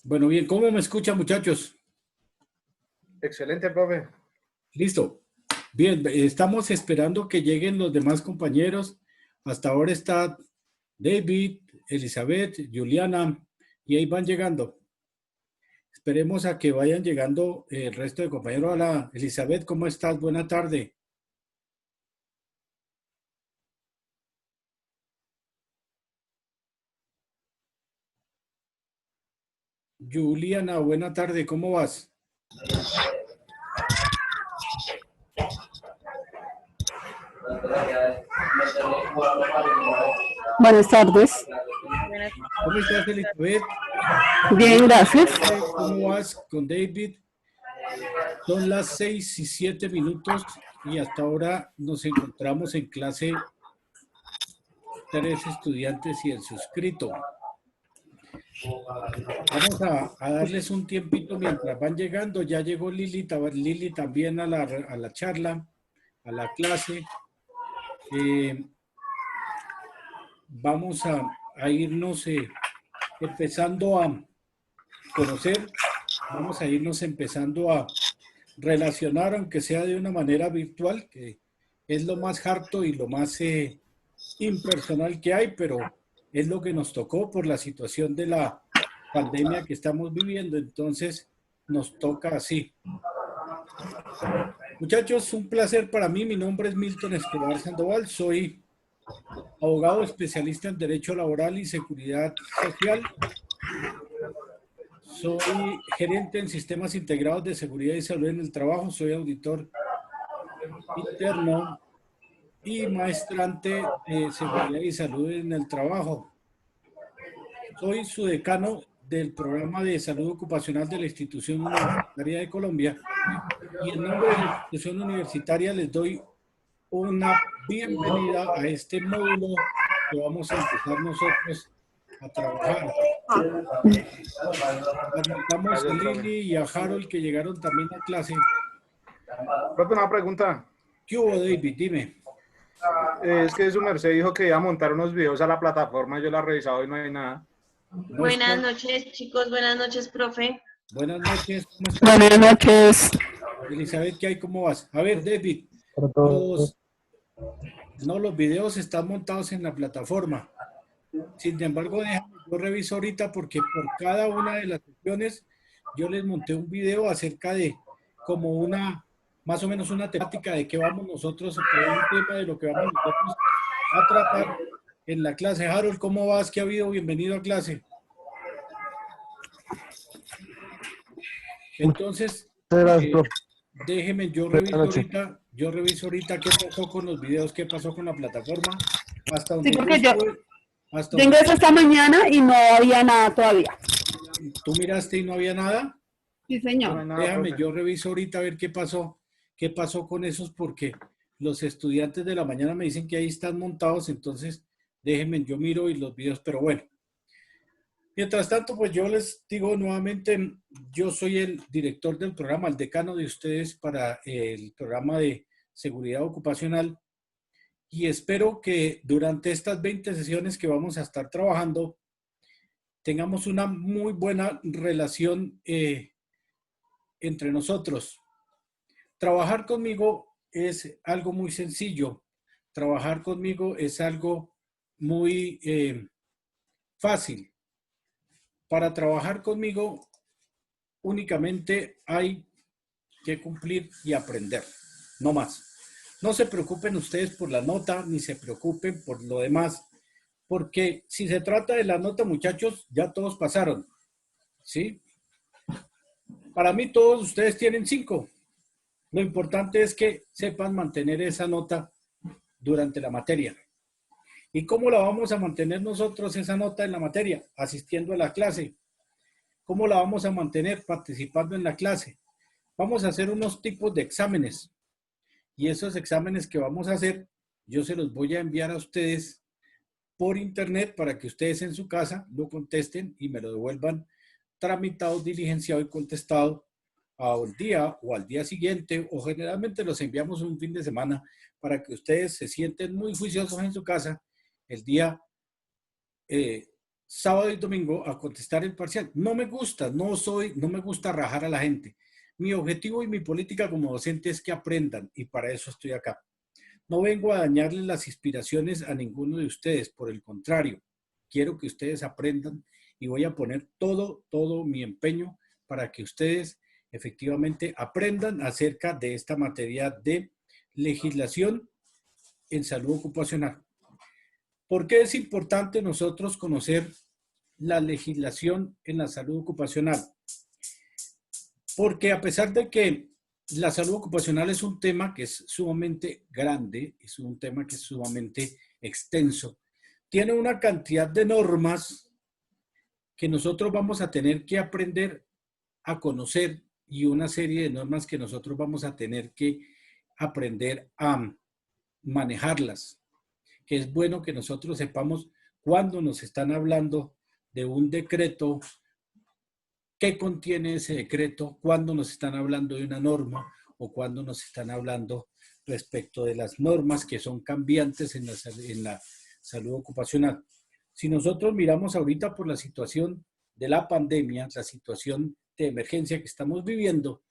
Bueno, bien, ¿cómo me escuchan, muchachos? Excelente, profe. Listo. Bien, estamos esperando que lleguen los demás compañeros. Hasta ahora está David, Elizabeth, Juliana, y ahí van llegando. Esperemos a que vayan llegando el resto de compañeros. Hola, Elizabeth, ¿cómo estás? Buena tarde. Juliana, buena tarde, ¿cómo vas? Buenas tardes. ¿Cómo estás, Elizabeth? Bien, gracias. ¿Cómo vas con David? Son las 6:07 y hasta ahora nos encontramos en clase 3 estudiantes y el suscrito. Vamos a darles un tiempito mientras van llegando. Ya llegó Lili, Lili también a la charla, a la clase. Vamos a irnos empezando a conocer, vamos a irnos empezando a relacionar, aunque sea de una manera virtual, que es lo más harto y lo más impersonal que hay, pero es lo que nos tocó por la situación de la pandemia que estamos viviendo, entonces nos toca así. Muchachos, un placer para mí. Mi nombre es Milton Escobar Sandoval, soy abogado especialista en Derecho Laboral y Seguridad Social. Soy gerente en Sistemas Integrados de Seguridad y Salud en el Trabajo. Soy auditor interno y maestrante de Seguridad y Salud en el Trabajo. Soy su decano del Programa de Salud Ocupacional de la Institución Universitaria de Colombia. Y en nombre de la institución universitaria les doy una bienvenida a este módulo que vamos a empezar nosotros a trabajar. Agradecemos a Lili y a Harold que llegaron también a clase. Profe, una pregunta. ¿Qué hubo, David? Dime. Es que su merced dijo que iba a montar unos videos a la plataforma, yo la he revisado y no hay nada. No buenas está... noches, chicos. Buenas noches, profe. Buenas noches. ¿Cómo estás? Buenas noches. Elizabeth, ¿qué hay? ¿Cómo vas? A ver, David. Los videos están montados en la plataforma. Sin embargo, déjame, yo reviso ahorita porque por cada una de las sesiones yo les monté un video acerca de como más o menos una temática de qué vamos nosotros, un tema de lo que vamos nosotros a tratar en la clase. Harold, ¿cómo vas? ¿Qué ha habido? Bienvenido a clase. Entonces, déjeme, yo reviso ahorita qué pasó con los videos, qué pasó con la plataforma. Hasta donde Sí, porque yo hasta ingresé esta mañana y no había nada todavía. ¿Tú miraste y no había nada? Sí, señor. No, Déjame, profe. yo reviso ahorita a ver qué pasó con esos, porque los estudiantes de la mañana me dicen que ahí están montados, entonces déjenme, yo miro y los videos, pero bueno. Mientras tanto, pues yo les digo nuevamente, yo soy el director del programa, el decano de ustedes para el programa de seguridad ocupacional y espero que durante estas 20 sesiones que vamos a estar trabajando tengamos una muy buena relación entre nosotros. Trabajar conmigo es algo muy sencillo. Trabajar conmigo es algo muy fácil. Para trabajar conmigo únicamente hay que cumplir y aprender, no más. No se preocupen ustedes por la nota, ni se preocupen por lo demás, porque si se trata de la nota, muchachos, ya todos pasaron, ¿sí? Para mí todos ustedes tienen 5. Lo importante es que sepan mantener esa nota durante la materia. ¿Y cómo la vamos a mantener nosotros esa nota en la materia? Asistiendo a la clase. ¿Cómo la vamos a mantener? Participando en la clase. Vamos a hacer unos tipos de exámenes. Y esos exámenes que vamos a hacer, yo se los voy a enviar a ustedes por internet para que ustedes en su casa lo contesten y me lo devuelvan tramitado, diligenciado y contestado al día o al día siguiente, o generalmente los enviamos un fin de semana para que ustedes se sienten muy juiciosos en su casa el día sábado y domingo a contestar el parcial. No me gusta, no me gusta rajar a la gente. Mi objetivo y mi política como docente es que aprendan y para eso estoy acá. No vengo a dañarles las inspiraciones a ninguno de ustedes, por el contrario, quiero que ustedes aprendan y voy a poner todo mi empeño para que ustedes efectivamente aprendan acerca de esta materia de legislación en salud ocupacional. ¿Por qué es importante nosotros conocer la legislación en la salud ocupacional? Porque a pesar de que la salud ocupacional es un tema que es sumamente grande, es un tema que es sumamente extenso, tiene una cantidad de normas que nosotros vamos a tener que aprender a conocer y una serie de normas que nosotros vamos a tener que aprender a manejarlas, que es bueno que nosotros sepamos cuándo nos están hablando de un decreto, qué contiene ese decreto, cuándo nos están hablando de una norma o cuándo nos están hablando respecto de las normas que son cambiantes en la salud ocupacional. Si nosotros miramos ahorita por la situación de la pandemia, la situación de emergencia que estamos viviendo,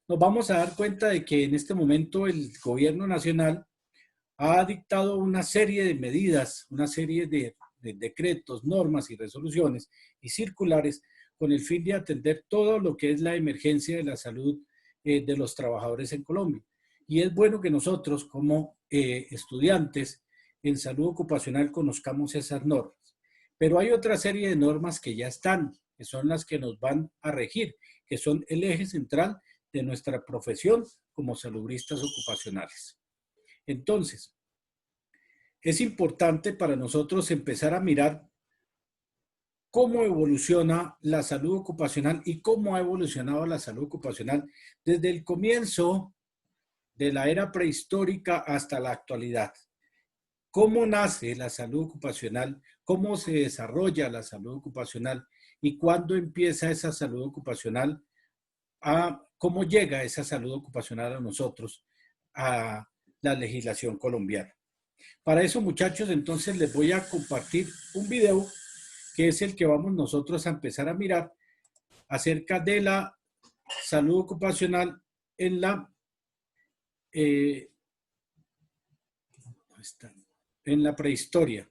nos vamos a dar cuenta de que en este momento el gobierno nacional ha dictado una serie de medidas, una serie de decretos, normas y resoluciones y circulares con el fin de atender todo lo que es la emergencia de la salud de los trabajadores en Colombia. Y es bueno que nosotros como estudiantes en salud ocupacional conozcamos esas normas. Pero hay otra serie de normas que ya están, que son las que nos van a regir, que son el eje central de nuestra profesión como salubristas ocupacionales. Entonces, es importante para nosotros empezar a mirar cómo evoluciona la salud ocupacional y cómo ha evolucionado la salud ocupacional desde el comienzo de la era prehistórica hasta la actualidad. Cómo nace la salud ocupacional, cómo se desarrolla la salud ocupacional y cuándo empieza esa salud ocupacional, cómo llega esa salud ocupacional a nosotros, a la legislación colombiana. Para eso, muchachos, entonces les voy a compartir un video que es el que vamos nosotros a empezar a mirar acerca de la salud ocupacional en la prehistoria.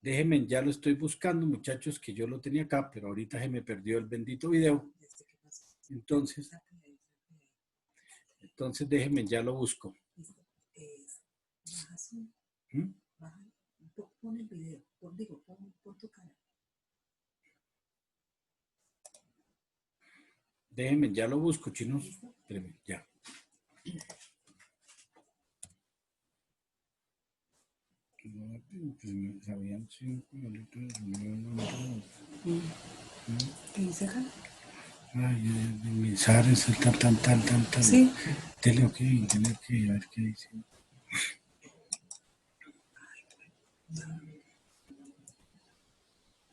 Déjenme, ya lo estoy buscando, muchachos, que yo lo tenía acá, pero ahorita se me perdió el bendito video. Entonces déjenme, ya lo busco. ¿Mm? Pon el video, pon tu cara. Déjenme, ya lo busco, chinos. Espérenme, ya. Sabían 5 minutos. ¿Qué dice acá? Ay, mensajes, tan. Sí. Dele ok, a ver qué dice.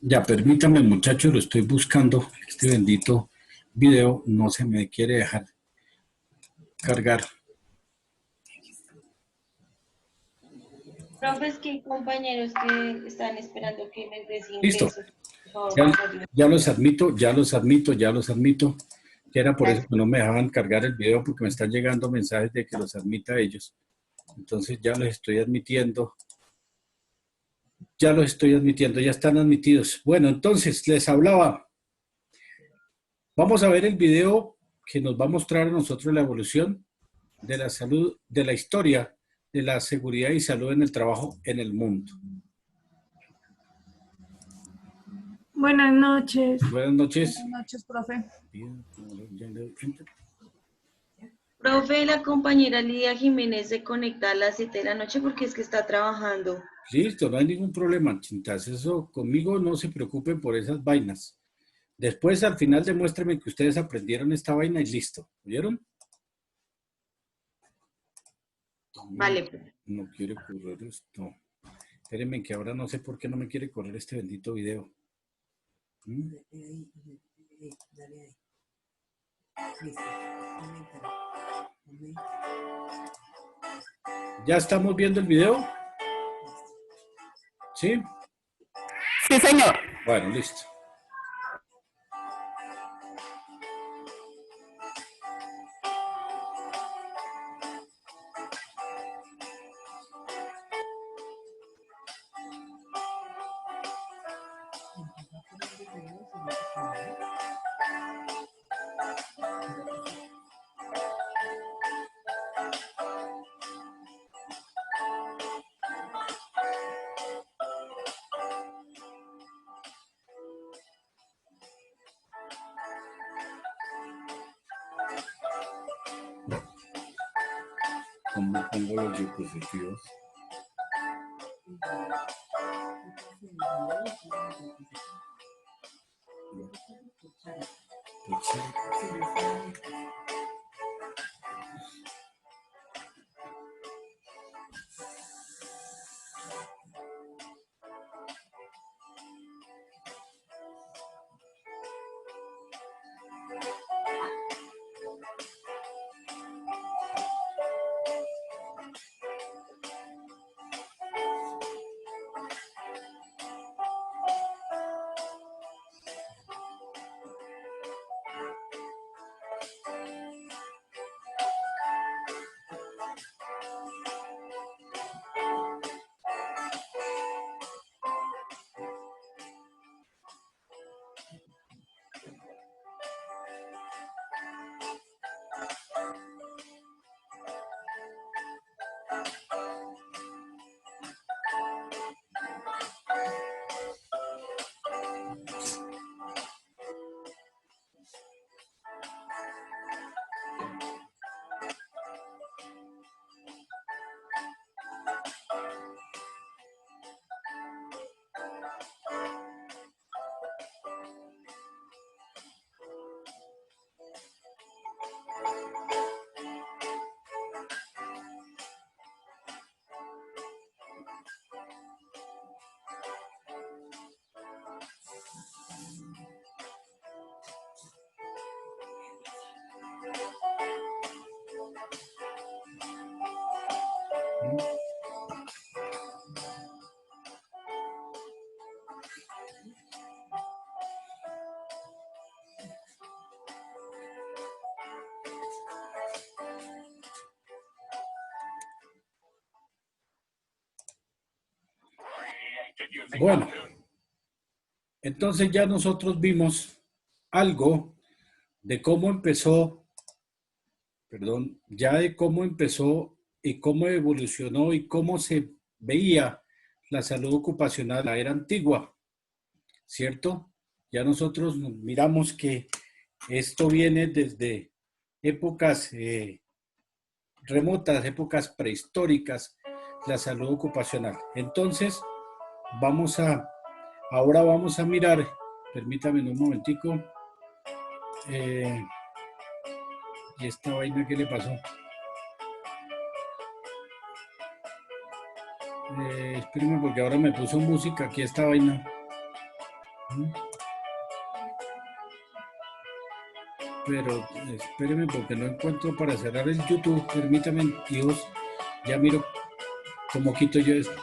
Ya, permítame, muchachos, lo estoy buscando. Este bendito video no se me quiere dejar cargar. Profes, que compañeros que están esperando que me des Listo. ingresos. Por favor, Ya los admito. Que era por eso que no me dejaban cargar el video porque me están llegando mensajes de que los admita a ellos. Entonces ya los estoy admitiendo. Ya están admitidos. Bueno, entonces les hablaba. Vamos a ver el video que nos va a mostrar a nosotros la evolución de la salud, de la historia de la seguridad y salud en el trabajo en el mundo. Buenas noches. Buenas noches. Buenas noches, profe. profe, la compañera Lidia Jiménez se conecta a las 7 de la noche porque es que está trabajando. Listo, no hay ningún problema, chintas. Eso conmigo no se preocupen por esas vainas. Después, al final, demuéstrenme que ustedes aprendieron esta vaina y listo. ¿Oyeron? Vale. No quiere correr esto. Espérenme que ahora no sé por qué no me quiere correr este bendito video. Dale ahí. Listo. ¿Ya estamos viendo el video? ¿Sí? Sí, señor. Bueno, listo. ¿Cómo pongo los diapositivos? Pues sí. Bueno, entonces ya nosotros vimos algo de cómo empezó, perdón, ya de cómo empezó y cómo evolucionó y cómo se veía la salud ocupacional en la era antigua, ¿cierto? Ya nosotros miramos que esto viene desde épocas remotas, épocas prehistóricas, la salud ocupacional. Entonces, ahora vamos a mirar, permítame un momentico, y esta vaina, ¿qué le pasó? Espérenme porque ahora me puso música aquí esta vaina. Pero espérenme porque no encuentro para cerrar el YouTube. Permítame, Dios, ya miro cómo quito yo esto.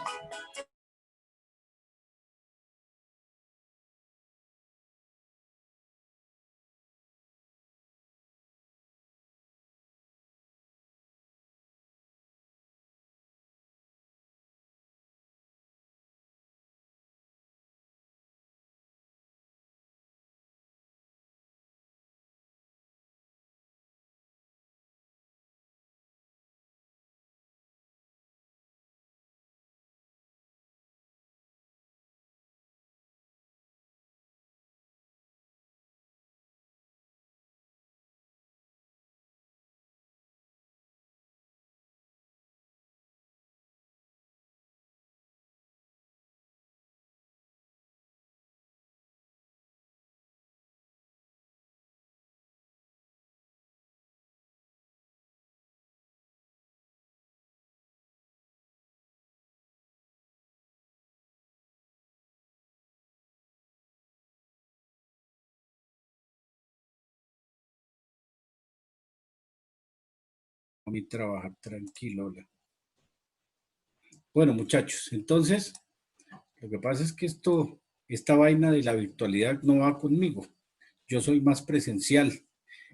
A mí trabajar tranquilo. Bueno, muchachos, entonces, lo que pasa es que esta vaina de la virtualidad no va conmigo. Yo soy más presencial.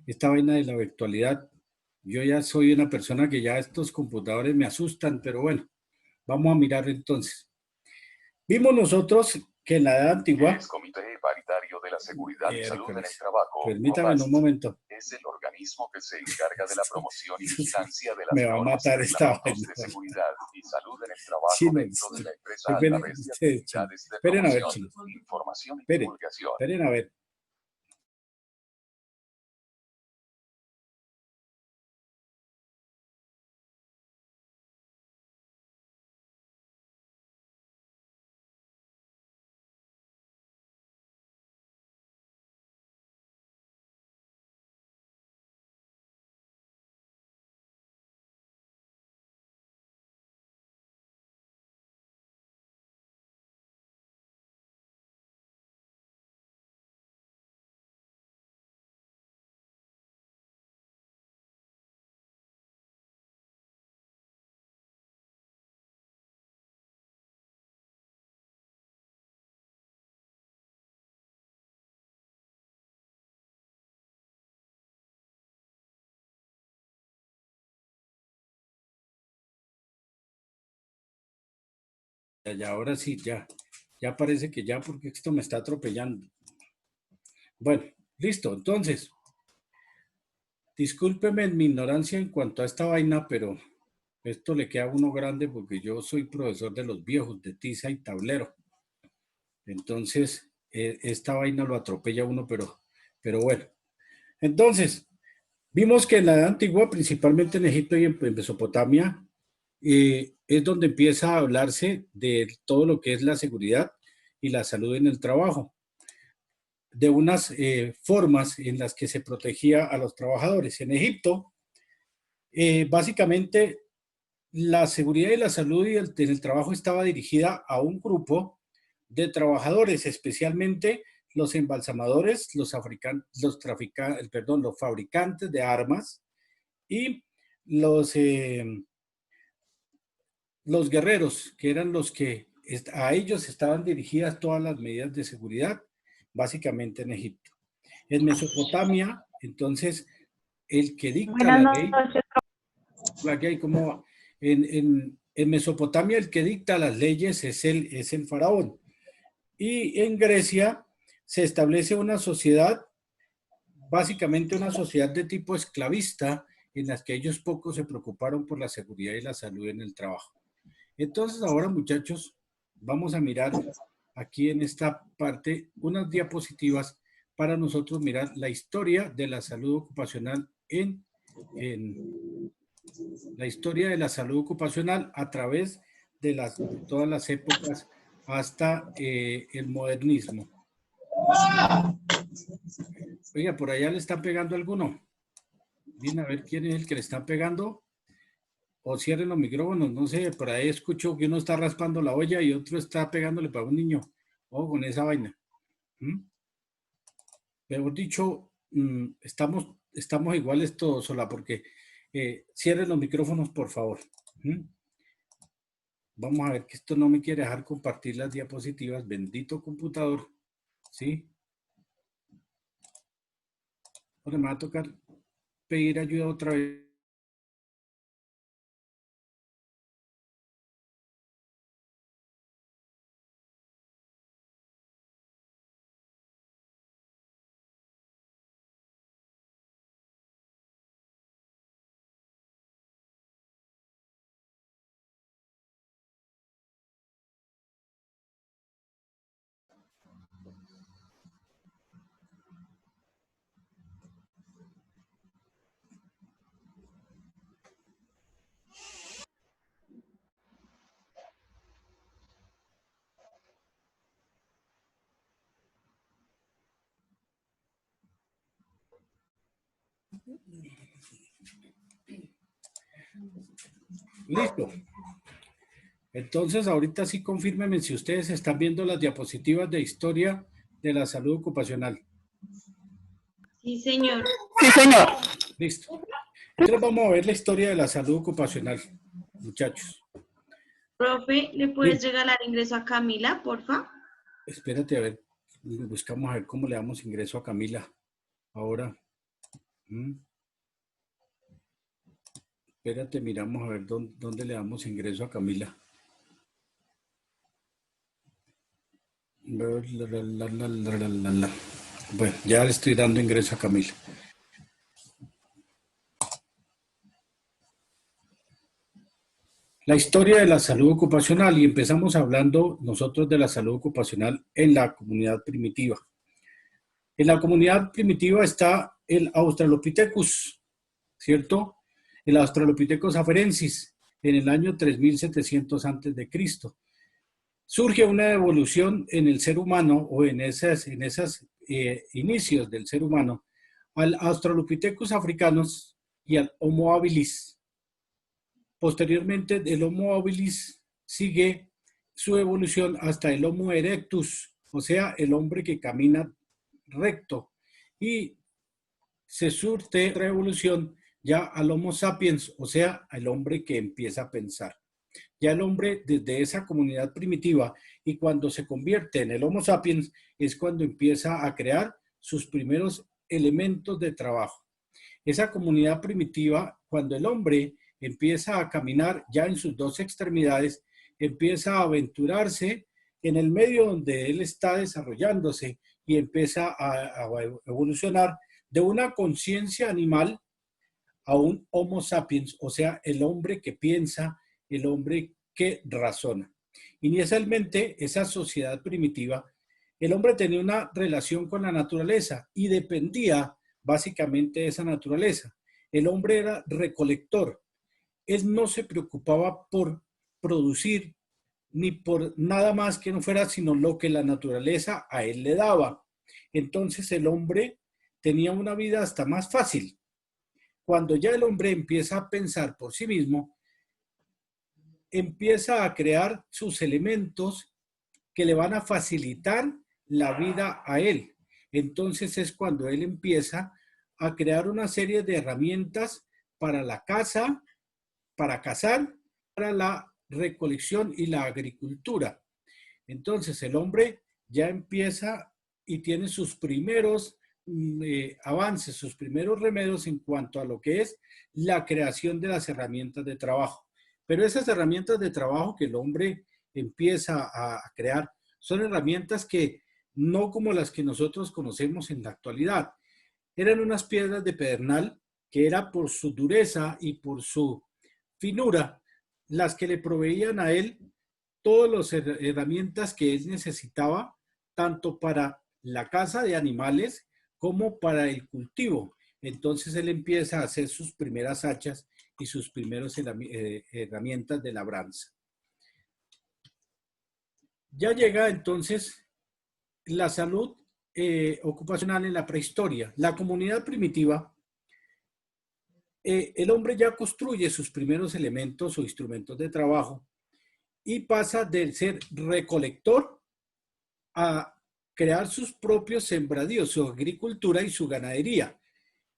Esta vaina de la virtualidad, yo ya soy una persona que ya estos computadores me asustan, pero bueno, vamos a mirar entonces. Vimos nosotros que en la edad antigua... El Comité Paritario de la Seguridad y Salud en el Trabajo, permítame un momento. es el organismo que se encarga de la promoción y vigilancia de las Me va a normas matar y esta reglamentos vaina. de seguridad y salud en el trabajo Sí, dentro de la empresa a esperen, través de ustedes, actividades de esperen a ver, promoción, chicos. información y Esperen, divulgación. esperen a ver. Ya, ahora sí, ya parece que ya, porque esto me está atropellando. Bueno, listo, entonces, discúlpeme mi ignorancia en cuanto a esta vaina, pero esto le queda a uno grande porque yo soy profesor de los viejos, de tiza y tablero. Entonces, esta vaina lo atropella a uno, pero bueno. Entonces, vimos que en la edad antigua, principalmente en Egipto y en Mesopotamia, es donde empieza a hablarse de todo lo que es la seguridad y la salud en el trabajo, de unas formas en las que se protegía a los trabajadores. En Egipto, básicamente, la seguridad y la salud en el trabajo estaba dirigida a un grupo de trabajadores, especialmente los embalsamadores, los fabricantes de armas y los guerreros, que eran los que a ellos estaban dirigidas todas las medidas de seguridad, básicamente en Egipto. En Mesopotamia, entonces, el que dicta Buenas la ley, noches. aquí hay como, en Mesopotamia el que dicta las leyes es el faraón. Y en Grecia se establece una sociedad, básicamente una sociedad de tipo esclavista, en las que ellos poco se preocuparon por la seguridad y la salud en el trabajo. Entonces ahora, muchachos, vamos a mirar aquí en esta parte unas diapositivas para nosotros mirar la historia de la salud ocupacional la historia de la salud ocupacional a través de todas las épocas hasta el modernismo. Oiga, por allá le están pegando alguno. Viene a ver quién es el que le están pegando. O cierren los micrófonos, no sé, por ahí escucho que uno está raspando la olla y otro está pegándole para un niño. Ojo con esa vaina. Mejor dicho, estamos iguales todos, sola, porque cierren los micrófonos, por favor. Vamos a ver que esto no me quiere dejar compartir las diapositivas. Bendito computador. ¿Sí? Ahora me va a tocar pedir ayuda otra vez. Listo. Entonces, ahorita sí confírmenme si ustedes están viendo las diapositivas de historia de la salud ocupacional. Sí, señor. Sí, señor. Listo. Entonces vamos a ver la historia de la salud ocupacional, muchachos. Profe, ¿le puedes regalar ingreso a Camila, porfa? Espérate, a ver, buscamos a ver cómo le damos ingreso a Camila. Ahora. Espérate, miramos a ver dónde le damos ingreso a Camila. Bueno, ya le estoy dando ingreso a Camila. La historia de la salud ocupacional, y empezamos hablando nosotros de la salud ocupacional en la comunidad primitiva. En la comunidad primitiva está el Australopithecus, ¿cierto? El Australopithecus afarensis, en el año 3700 a.C. Surge una evolución en el ser humano, o en esos inicios del ser humano, al Australopithecus africanus y al Homo habilis. Posteriormente, del Homo habilis sigue su evolución hasta el Homo erectus, o sea, el hombre que camina recto. Y se surte otra evolución ya al Homo sapiens, o sea, al hombre que empieza a pensar. Ya el hombre desde esa comunidad primitiva, y cuando se convierte en el Homo sapiens, es cuando empieza a crear sus primeros elementos de trabajo. Esa comunidad primitiva, cuando el hombre empieza a caminar ya en sus dos extremidades, empieza a aventurarse en el medio donde él está desarrollándose y empieza a evolucionar de una conciencia animal a un Homo sapiens, o sea, el hombre que piensa, el hombre que razona. Inicialmente, esa sociedad primitiva, el hombre tenía una relación con la naturaleza y dependía básicamente de esa naturaleza. El hombre era recolector. Él no se preocupaba por producir ni por nada más que no fuera sino lo que la naturaleza a él le daba. Entonces el hombre tenía una vida hasta más fácil. Cuando ya el hombre empieza a pensar por sí mismo, empieza a crear sus elementos que le van a facilitar la vida a él. Entonces es cuando él empieza a crear una serie de herramientas para la caza, para cazar, para la recolección y la agricultura. Entonces el hombre ya empieza y tiene sus primeros avances, sus primeros remedios en cuanto a lo que es la creación de las herramientas de trabajo. Pero esas herramientas de trabajo que el hombre empieza a crear son herramientas que no como las que nosotros conocemos en la actualidad. Eran unas piedras de pedernal que era por su dureza y por su finura las que le proveían a él todas las herramientas que él necesitaba, tanto para la caza de animales como para el cultivo. Entonces él empieza a hacer sus primeras hachas y sus primeras herramientas de labranza. Ya llega entonces la salud ocupacional en la prehistoria. La comunidad primitiva, el hombre ya construye sus primeros elementos o instrumentos de trabajo y pasa de ser recolector a crear sus propios sembradíos, su agricultura y su ganadería.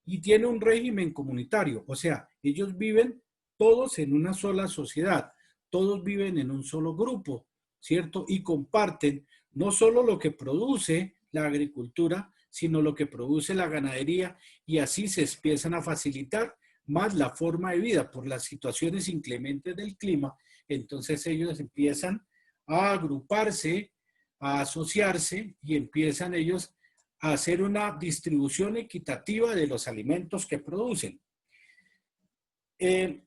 Y tiene un régimen comunitario, o sea, ellos viven todos en una sola sociedad, todos viven en un solo grupo, ¿cierto? Y comparten no solo lo que produce la agricultura, sino lo que produce la ganadería, y así se empiezan a facilitar más la forma de vida por las situaciones inclementes del clima. Entonces ellos empiezan a agruparse, a asociarse y empiezan ellos a hacer una distribución equitativa de los alimentos que producen. El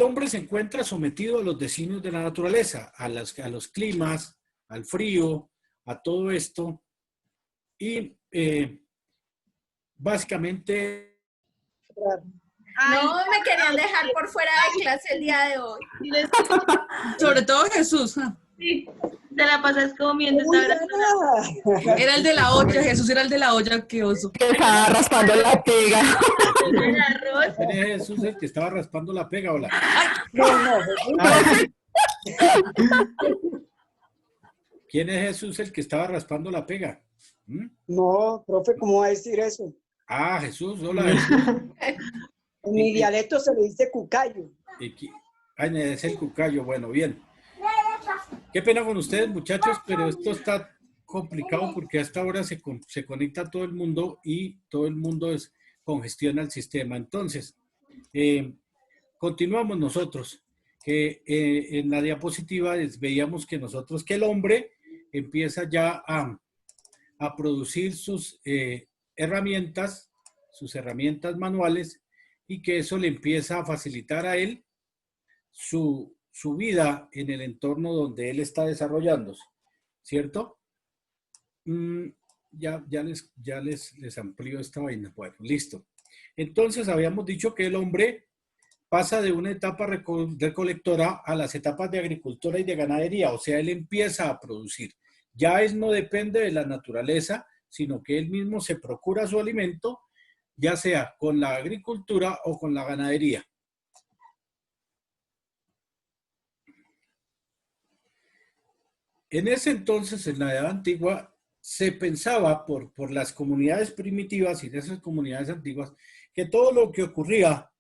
hombre se encuentra sometido a los designios de la naturaleza, a los climas, al frío, a todo esto. Y básicamente... No me querían dejar por fuera de clase el día de hoy. Sobre todo Jesús. Sí, te la pasas comiendo. Era el de la olla, Jesús era el de la olla, qué oso. Que estaba raspando la pega. El arroz. ¿Quién es Jesús el que estaba raspando la pega? Hola. ¿Quién es Jesús el que estaba raspando la pega? No, profe, ¿cómo va a decir eso? Ah, Jesús, hola Jesús. En mi dialecto se le dice cucayo. Es el cucayo, bueno, bien. Qué pena con ustedes, muchachos, pero esto está complicado porque hasta ahora se conecta todo el mundo y todo el mundo congestiona el sistema. Entonces, eh, continuamos nosotros, que en la diapositiva veíamos que nosotros, que el hombre empieza ya a producir sus herramientas manuales, y que eso le empieza a facilitar a él su vida en el entorno donde él está desarrollándose, ¿cierto? Ya les amplío esta vaina. Bueno, listo. Entonces habíamos dicho que el hombre pasa de una etapa recolectora a las etapas de agricultura y de ganadería, o sea, él empieza a producir. Ya no depende de la naturaleza, sino que él mismo se procura su alimento, ya sea con la agricultura o con la ganadería. En ese entonces, en la Edad Antigua, se pensaba por las comunidades primitivas y de esas comunidades antiguas, que todo lo que ocurría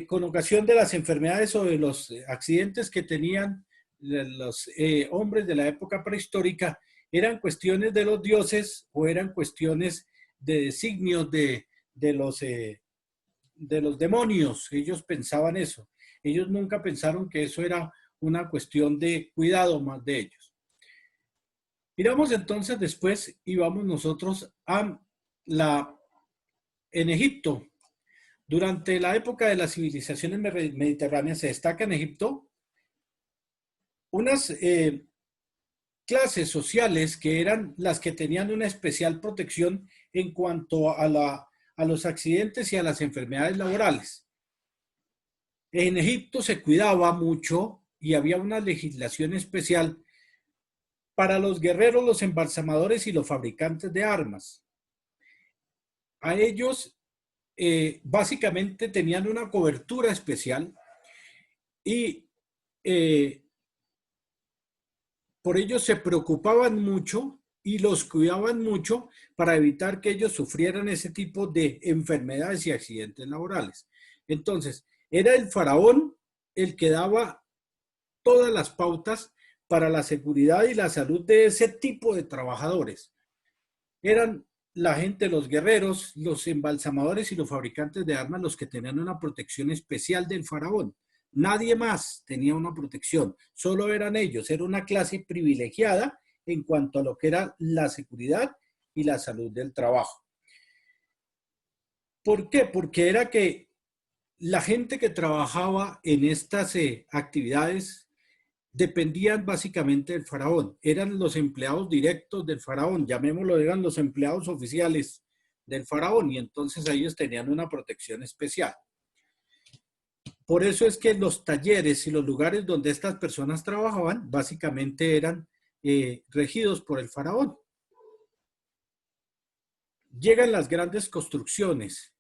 con ocasión de las enfermedades o de los accidentes que tenían los hombres de la época prehistórica, eran cuestiones de los dioses o eran cuestiones de designios de los demonios. Ellos pensaban eso. Ellos nunca pensaron que eso era una cuestión de cuidado más de ellos. Miramos entonces después y vamos nosotros en Egipto. Durante la época de las civilizaciones mediterráneas se destaca en Egipto unas clases sociales que eran las que tenían una especial protección en cuanto a los accidentes y a las enfermedades laborales. En Egipto se cuidaba mucho y había una legislación especial para los guerreros, los embalsamadores y los fabricantes de armas. A ellos básicamente tenían una cobertura especial y por ello se preocupaban mucho y los cuidaban mucho para evitar que ellos sufrieran ese tipo de enfermedades y accidentes laborales. Entonces, era el faraón el que daba todas las pautas para la seguridad y la salud de ese tipo de trabajadores. Eran la gente, los guerreros, los embalsamadores y los fabricantes de armas los que tenían una protección especial del faraón. Nadie más tenía una protección, solo eran ellos. Era una clase privilegiada en cuanto a lo que era la seguridad y la salud del trabajo. ¿Por qué? Porque era que la gente que trabajaba en estas actividades dependían básicamente del faraón. Eran los empleados directos del faraón, llamémoslo, eran los empleados oficiales del faraón, y entonces ellos tenían una protección especial. Por eso es que los talleres y los lugares donde estas personas trabajaban básicamente eran regidos por el faraón. Llegan las grandes construcciones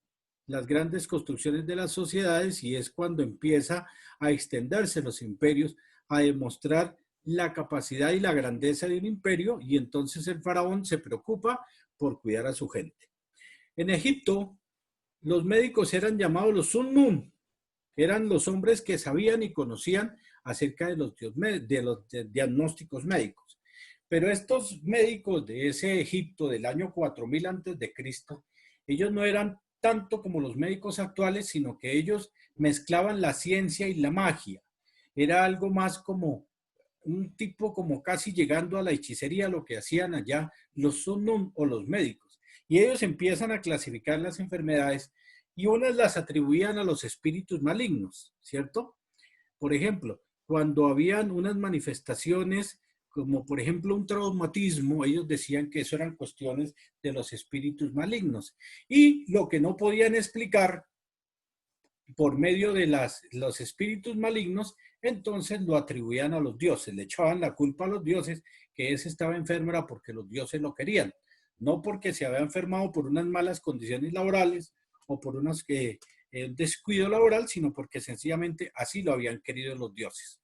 de las sociedades, y es cuando empieza a extenderse los imperios, a demostrar la capacidad y la grandeza de un imperio, y entonces el faraón se preocupa por cuidar a su gente. En Egipto, los médicos eran llamados los Sunnun, eran los hombres que sabían y conocían acerca de los diagnósticos médicos. Pero estos médicos de ese Egipto del año 4000 antes de Cristo, ellos no eran tanto como los médicos actuales, sino que ellos mezclaban la ciencia y la magia. Era algo más como un tipo como casi llegando a la hechicería, lo que hacían allá los sunnun o los médicos. Y ellos empiezan a clasificar las enfermedades y unas las atribuían a los espíritus malignos, ¿cierto? Por ejemplo, cuando habían unas manifestaciones como por ejemplo un traumatismo, ellos decían que eso eran cuestiones de los espíritus malignos. Y lo que no podían explicar por medio de los espíritus malignos, entonces lo atribuían a los dioses, le echaban la culpa a los dioses que ese estaba enfermo era porque los dioses lo querían, no porque se había enfermado por unas malas condiciones laborales o por un descuido laboral, sino porque sencillamente así lo habían querido los dioses.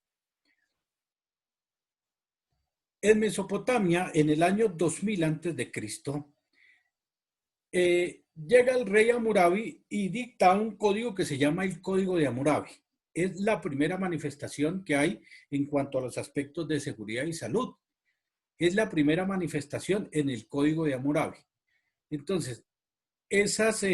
En Mesopotamia, en el año 2000 antes de Cristo, llega el rey Hammurabi y dicta un código que se llama el Código de Hammurabi. es la primera manifestación que hay en cuanto a los aspectos de seguridad y salud. Es la primera manifestación en el Código de Hammurabi. Entonces, esas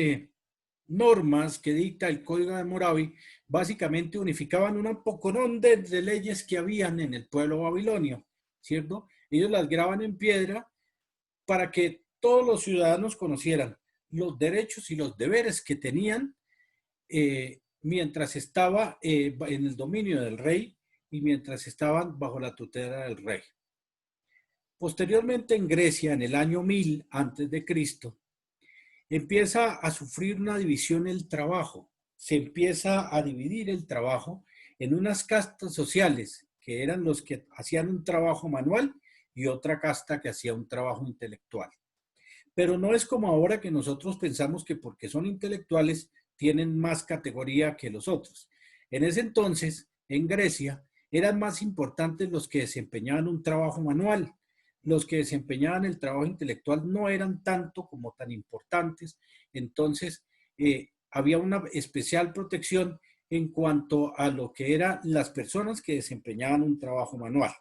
normas que dicta el Código de Hammurabi básicamente unificaban un poconón de leyes que habían en el pueblo babilonio, ¿cierto? Ellos las graban en piedra para que todos los ciudadanos conocieran los derechos y los deberes que tenían mientras estaba en el dominio del rey y mientras estaban bajo la tutela del rey. Posteriormente en Grecia, en el año 1000 antes de Cristo, empieza a sufrir una división el trabajo. Se empieza a dividir el trabajo en unas castas sociales, que eran los que hacían un trabajo manual, y otra casta que hacía un trabajo intelectual. Pero no es como ahora que nosotros pensamos que porque son intelectuales tienen más categoría que los otros. En ese entonces, en Grecia, eran más importantes los que desempeñaban un trabajo manual. Los que desempeñaban el trabajo intelectual no eran tanto como tan importantes. Entonces, había una especial protección en cuanto a lo que eran las personas que desempeñaban un trabajo manual.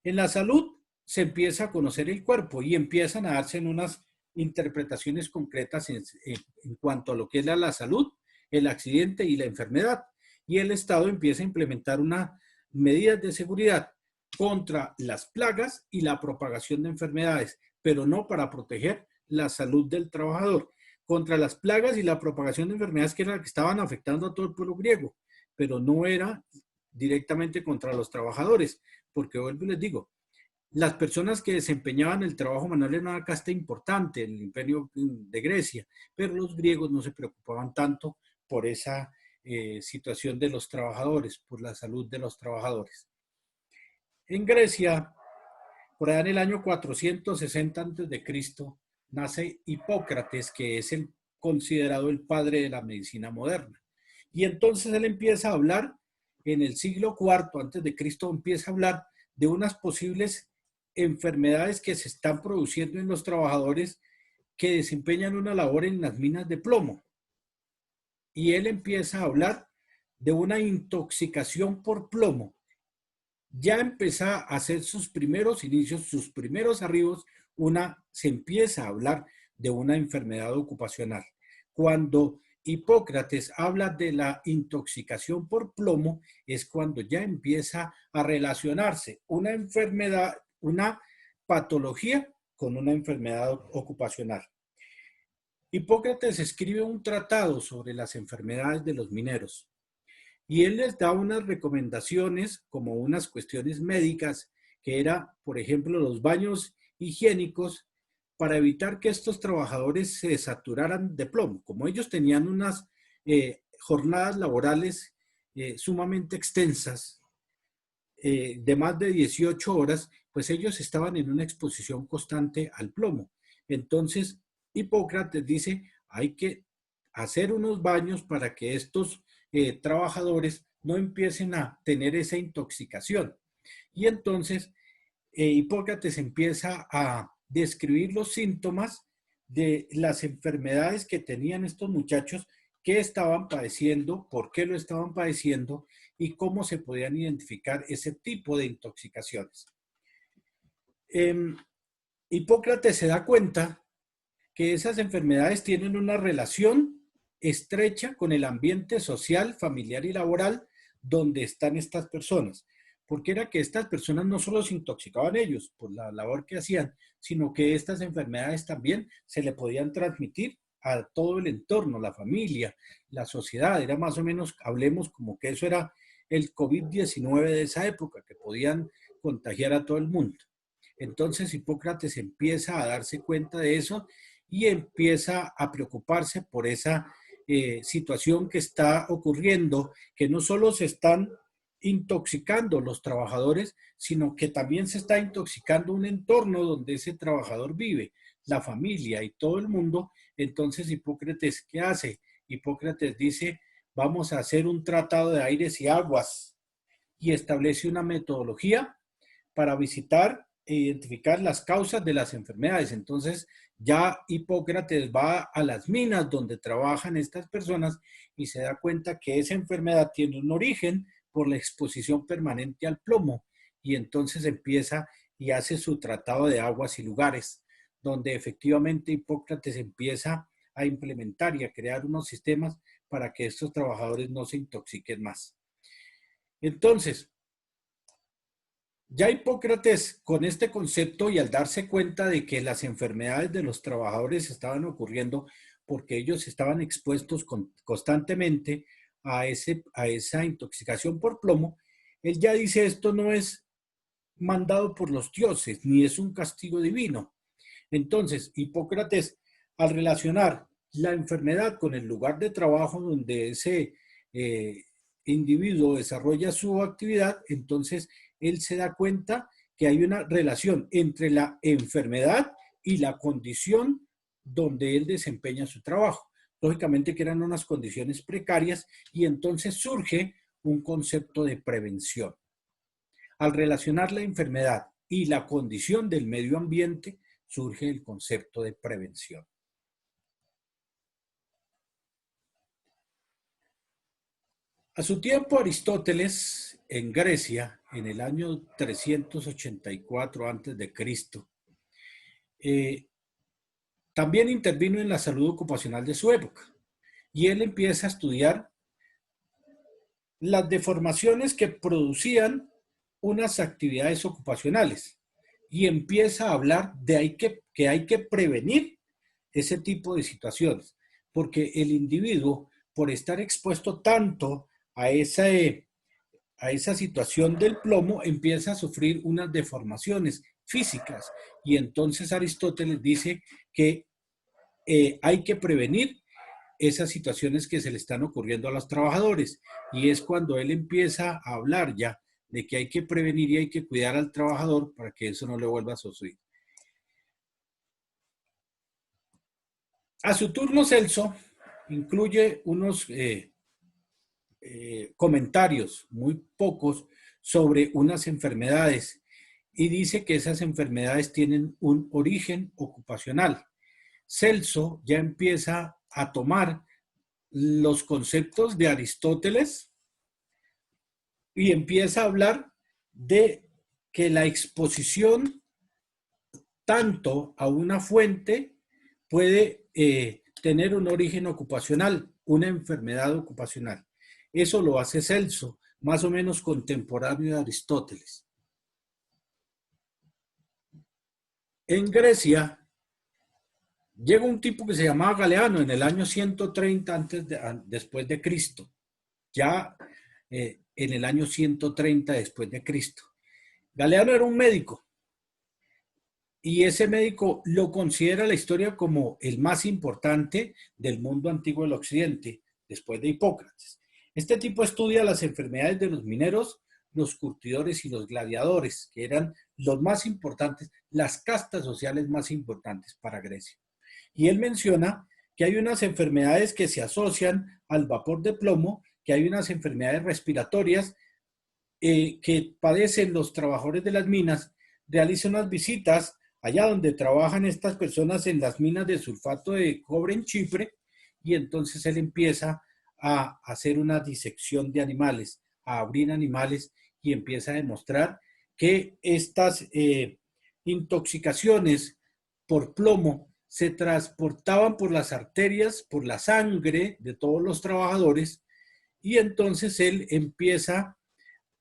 En la salud se empieza a conocer el cuerpo y empiezan a darse en unas interpretaciones concretas en cuanto a lo que es la salud, el accidente y la enfermedad. Y el Estado empieza a implementar unas medidas de seguridad contra las plagas y la propagación de enfermedades, pero no para proteger la salud del trabajador. Contra las plagas y la propagación de enfermedades que eran las que estaban afectando a todo el pueblo griego, pero no era directamente contra los trabajadores, porque vuelvo y les digo, las personas que desempeñaban el trabajo manual eran una casta importante en el imperio de Grecia, pero los griegos no se preocupaban tanto por esa situación de los trabajadores, por la salud de los trabajadores. En Grecia, por allá en el año 460 a.C., nace Hipócrates, que es considerado el padre de la medicina moderna. Y entonces él empieza a hablar, en el siglo IV a.C., empieza a hablar de unas posibles enfermedades que se están produciendo en los trabajadores que desempeñan una labor en las minas de plomo. Y él empieza a hablar de una intoxicación por plomo. Ya empieza a hacer sus primeros inicios, sus primeros arribos, se empieza a hablar de una enfermedad ocupacional. Cuando Hipócrates habla de la intoxicación por plomo, es cuando ya empieza a relacionarse una enfermedad, una patología con una enfermedad ocupacional. Hipócrates escribe un tratado sobre las enfermedades de los mineros y él les da unas recomendaciones como unas cuestiones médicas que era, por ejemplo, los baños higiénicos para evitar que estos trabajadores se saturaran de plomo. Como ellos tenían unas jornadas laborales sumamente extensas, de más de 18 horas, pues ellos estaban en una exposición constante al plomo. Entonces, Hipócrates dice, hay que hacer unos baños para que estos trabajadores no empiecen a tener esa intoxicación. Y entonces, Hipócrates empieza a describir los síntomas de las enfermedades que tenían estos muchachos, qué estaban padeciendo, por qué lo estaban padeciendo y cómo se podían identificar ese tipo de intoxicaciones. Hipócrates se da cuenta que esas enfermedades tienen una relación estrecha con el ambiente social, familiar y laboral donde están estas personas. Porque era que estas personas no solo se intoxicaban ellos por la labor que hacían, sino que estas enfermedades también se le podían transmitir a todo el entorno, la familia, la sociedad. Era más o menos, hablemos como que eso era el COVID-19 de esa época, que podían contagiar a todo el mundo. Entonces Hipócrates empieza a darse cuenta de eso y empieza a preocuparse por esa situación que está ocurriendo, que no solo se están intoxicando los trabajadores, sino que también se está intoxicando un entorno donde ese trabajador vive, la familia y todo el mundo. Entonces Hipócrates, ¿qué hace? Hipócrates dice, vamos a hacer un tratado de aires y aguas y establece una metodología para visitar identificar las causas de las enfermedades. Entonces, ya Hipócrates va a las minas donde trabajan estas personas y se da cuenta que esa enfermedad tiene un origen por la exposición permanente al plomo. Y entonces empieza y hace su tratado de aguas y lugares, donde efectivamente Hipócrates empieza a implementar y a crear unos sistemas para que estos trabajadores no se intoxiquen más. Entonces, ya Hipócrates, con este concepto y al darse cuenta de que las enfermedades de los trabajadores estaban ocurriendo porque ellos estaban expuestos constantemente a esa intoxicación por plomo, él ya dice, esto no es mandado por los dioses, ni es un castigo divino. Entonces, Hipócrates, al relacionar la enfermedad con el lugar de trabajo donde ese individuo desarrolla su actividad, entonces él se da cuenta que hay una relación entre la enfermedad y la condición donde él desempeña su trabajo. Lógicamente que eran unas condiciones precarias y entonces surge un concepto de prevención. Al relacionar la enfermedad y la condición del medio ambiente, surge el concepto de prevención. A su tiempo, Aristóteles, en Grecia, en el año 384 a.C., también intervino en la salud ocupacional de su época. Y él empieza a estudiar las deformaciones que producían unas actividades ocupacionales. Y empieza a hablar de que hay que prevenir ese tipo de situaciones. Porque el individuo, por estar expuesto tanto a esa situación del plomo, empieza a sufrir unas deformaciones físicas. Y entonces Aristóteles dice que hay que prevenir esas situaciones que se le están ocurriendo a los trabajadores. Y es cuando él empieza a hablar ya de que hay que prevenir y hay que cuidar al trabajador para que eso no le vuelva a suceder. A su turno, Celso incluye unos comentarios, muy pocos, sobre unas enfermedades y dice que esas enfermedades tienen un origen ocupacional. Celso ya empieza a tomar los conceptos de Aristóteles y empieza a hablar de que la exposición tanto a una fuente puede tener un origen ocupacional, una enfermedad ocupacional. Eso lo hace Celso, más o menos contemporáneo de Aristóteles. En Grecia llega un tipo que se llamaba Galeano en el año 130 después de Cristo. Ya en el año 130 después de Cristo. Galeano era un médico. Y ese médico lo considera la historia como el más importante del mundo antiguo del occidente, después de Hipócrates. Este tipo estudia las enfermedades de los mineros, los curtidores y los gladiadores, que eran los más importantes, las castas sociales más importantes para Grecia. Y él menciona que hay unas enfermedades que se asocian al vapor de plomo, que hay unas enfermedades respiratorias que padecen los trabajadores de las minas, realiza unas visitas allá donde trabajan estas personas en las minas de sulfato de cobre en Chipre, y entonces él empieza a hacer una disección de animales, a abrir animales y empieza a demostrar que estas intoxicaciones por plomo se transportaban por las arterias, por la sangre de todos los trabajadores, y entonces él empieza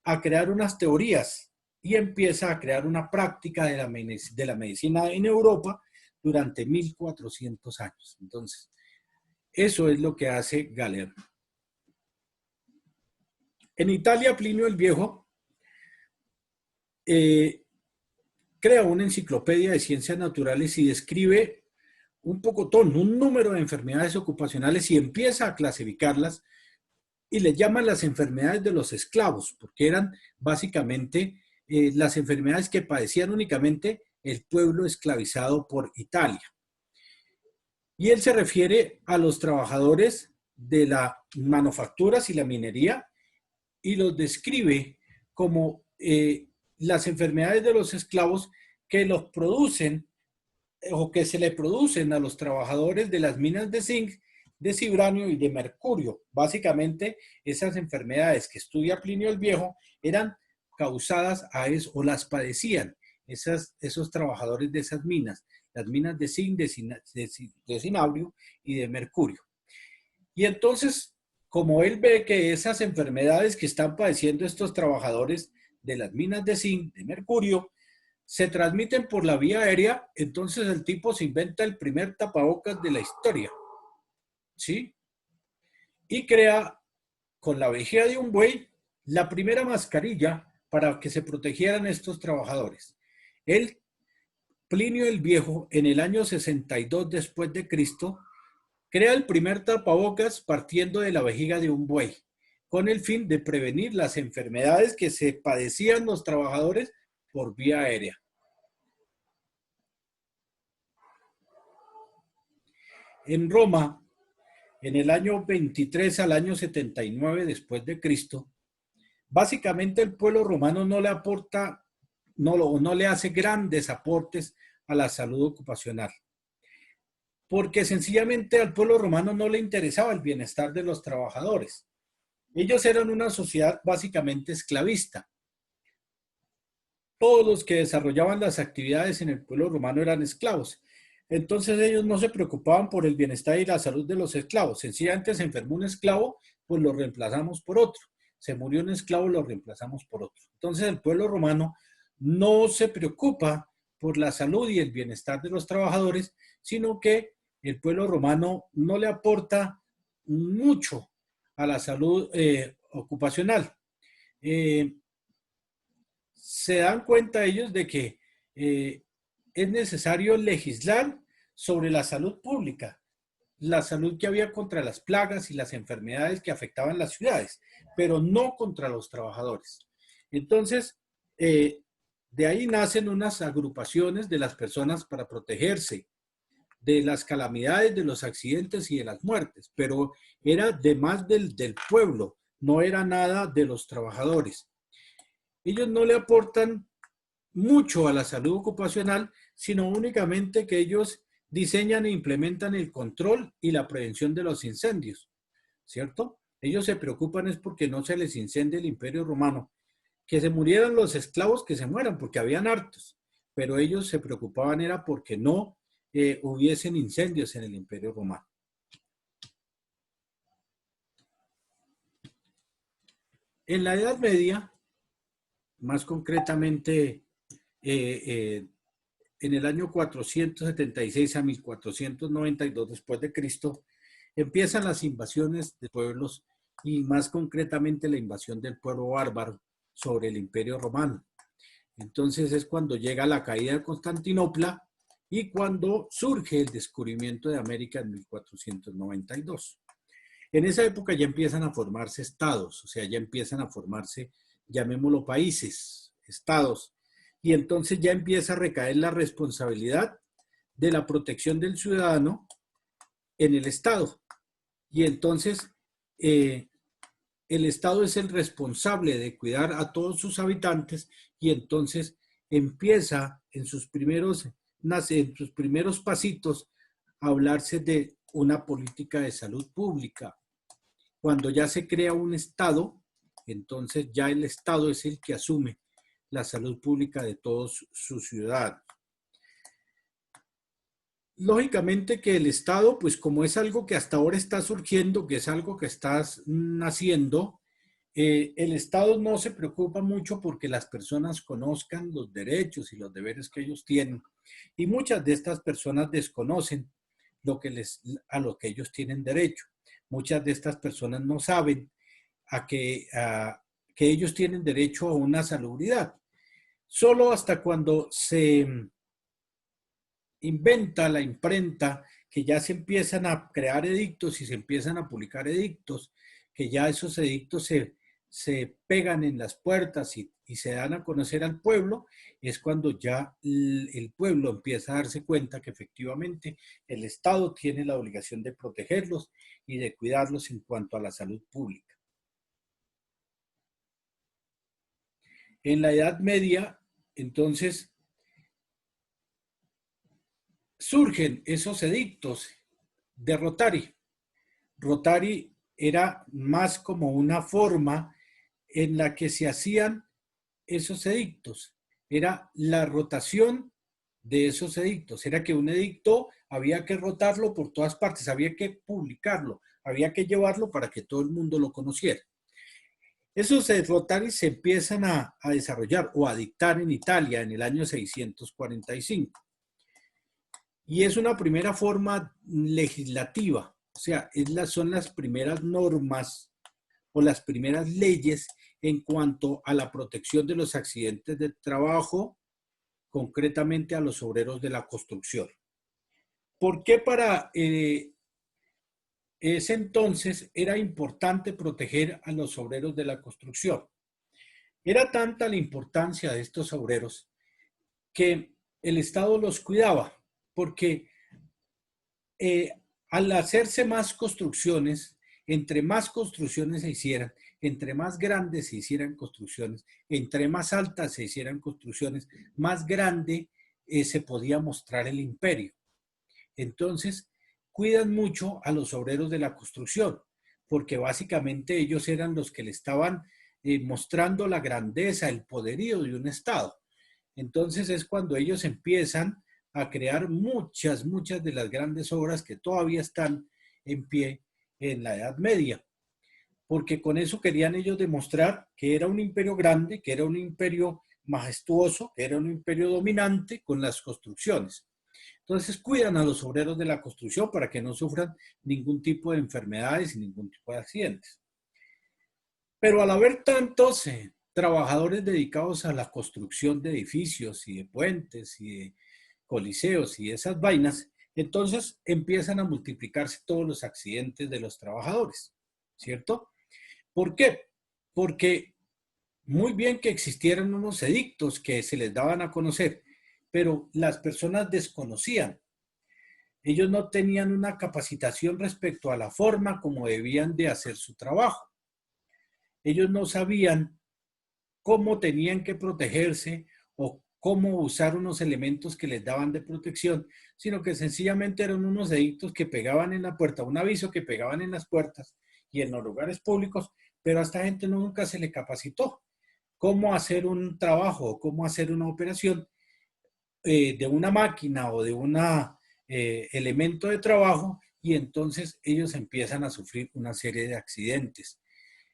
a crear unas teorías y empieza a crear una práctica de la medicina en Europa durante 1400 años. Entonces, eso es lo que hace Galeno. En Italia, Plinio el Viejo crea una enciclopedia de ciencias naturales y describe un número de enfermedades ocupacionales y empieza a clasificarlas y le llaman las enfermedades de los esclavos, porque eran básicamente las enfermedades que padecían únicamente el pueblo esclavizado por Italia. Y él se refiere a los trabajadores de las manufacturas y la minería y los describe como las enfermedades de los esclavos que los producen o que se le producen a los trabajadores de las minas de zinc, de cibranio y de mercurio. Básicamente, esas enfermedades que estudia Plinio el Viejo eran causadas a eso, o las padecían esos trabajadores de esas minas, las minas de zinc, de cinabrio y de mercurio. Y entonces, como él ve que esas enfermedades que están padeciendo estos trabajadores de las minas de zinc, de mercurio, se transmiten por la vía aérea, entonces el tipo se inventa el primer tapabocas de la historia, ¿sí? Y crea, con la vejiga de un buey, la primera mascarilla para que se protegieran estos trabajadores. Él, Plinio el Viejo, en el año 62 después de Cristo, crea el primer tapabocas partiendo de la vejiga de un buey, con el fin de prevenir las enfermedades que se padecían los trabajadores por vía aérea. En Roma, en el año 23 al año 79 después de Cristo, básicamente el pueblo romano no le aporta, no le hace grandes aportes a la salud ocupacional, porque sencillamente al pueblo romano no le interesaba el bienestar de los trabajadores. Ellos eran una sociedad básicamente esclavista. Todos los que desarrollaban las actividades en el pueblo romano eran esclavos. Entonces ellos no se preocupaban por el bienestar y la salud de los esclavos. Sencillamente se enfermó un esclavo, pues lo reemplazamos por otro. Se murió un esclavo, lo reemplazamos por otro. Entonces el pueblo romano no se preocupa por la salud y el bienestar de los trabajadores, sino que el pueblo romano no le aporta mucho a la salud ocupacional. Se dan cuenta ellos de que es necesario legislar sobre la salud pública, la salud que había contra las plagas y las enfermedades que afectaban las ciudades, pero no contra los trabajadores. Entonces, de ahí nacen unas agrupaciones de las personas para protegerse de las calamidades, de los accidentes y de las muertes, pero era de más del pueblo, no era nada de los trabajadores. Ellos no le aportan mucho a la salud ocupacional, sino únicamente que ellos diseñan e implementan el control y la prevención de los incendios, ¿cierto? Ellos se preocupan es porque no se les incendie el Imperio Romano, que se murieran los esclavos, que se mueran, porque habían hartos, pero ellos se preocupaban era porque no hubiesen incendios en el Imperio Romano. En la Edad Media, más concretamente en el año 476 a 1492 después de Cristo, empiezan las invasiones de pueblos y más concretamente la invasión del pueblo bárbaro sobre el Imperio Romano. Entonces es cuando llega la caída de Constantinopla y cuando surge el descubrimiento de América en 1492. En esa época ya empiezan a formarse estados, o sea, ya empiezan a formarse, llamémoslo países, estados, y entonces ya empieza a recaer la responsabilidad de la protección del ciudadano en el Estado. Y entonces el Estado es el responsable de cuidar a todos sus habitantes y entonces empieza en sus primeros pasitos a hablarse de una política de salud pública. Cuando ya se crea un Estado, entonces ya el Estado es el que asume la salud pública de todos sus ciudadanos. Lógicamente que el Estado, pues como es algo que hasta ahora está surgiendo, que es algo que está naciendo, el Estado no se preocupa mucho porque las personas conozcan los derechos y los deberes que ellos tienen. Y muchas de estas personas desconocen a lo que ellos tienen derecho. Muchas de estas personas no saben que ellos tienen derecho a una salubridad. Solo hasta cuando se inventa la imprenta, que ya se empiezan a crear edictos y se empiezan a publicar edictos, que ya esos edictos se pegan en las puertas y se dan a conocer al pueblo, es cuando ya el pueblo empieza a darse cuenta que efectivamente el Estado tiene la obligación de protegerlos y de cuidarlos en cuanto a la salud pública. En la Edad Media, entonces, surgen esos edictos de Rotary. Rotary era más como una forma en la que se hacían esos edictos. Era la rotación de esos edictos. Era que un edicto había que rotarlo por todas partes, había que publicarlo, había que llevarlo para que todo el mundo lo conociera. Esos Rotary se empiezan a desarrollar o a dictar en Italia en el año 645. Y es una primera forma legislativa, o sea, son las primeras normas o las primeras leyes en cuanto a la protección de los accidentes de trabajo, concretamente a los obreros de la construcción. ¿Por qué para ese entonces era importante proteger a los obreros de la construcción? Era tanta la importancia de estos obreros que el Estado los cuidaba, porque al hacerse más construcciones, entre más construcciones se hicieran, entre más grandes se hicieran construcciones, entre más altas se hicieran construcciones, más grande se podía mostrar el imperio. Entonces, cuidan mucho a los obreros de la construcción, porque básicamente ellos eran los que le estaban mostrando la grandeza, el poderío de un Estado. Entonces es cuando ellos empiezan a crear muchas de las grandes obras que todavía están en pie en la Edad Media, porque con eso querían ellos demostrar que era un imperio grande, que era un imperio majestuoso, que era un imperio dominante con las construcciones. Entonces cuidan a los obreros de la construcción para que no sufran ningún tipo de enfermedades y ningún tipo de accidentes. Pero al haber tantos trabajadores dedicados a la construcción de edificios y de puentes y de coliseos y esas vainas, entonces empiezan a multiplicarse todos los accidentes de los trabajadores, ¿cierto? ¿Por qué? Porque muy bien que existieran unos edictos que se les daban a conocer, pero las personas desconocían. Ellos no tenían una capacitación respecto a la forma como debían de hacer su trabajo. Ellos no sabían cómo tenían que protegerse o cómo usar unos elementos que les daban de protección, sino que sencillamente eran unos edictos que pegaban en la puerta, un aviso que pegaban en las puertas y en los lugares públicos, pero a esta gente nunca se le capacitó cómo hacer un trabajo o cómo hacer una operación de una máquina o de un elemento de trabajo, y entonces ellos empiezan a sufrir una serie de accidentes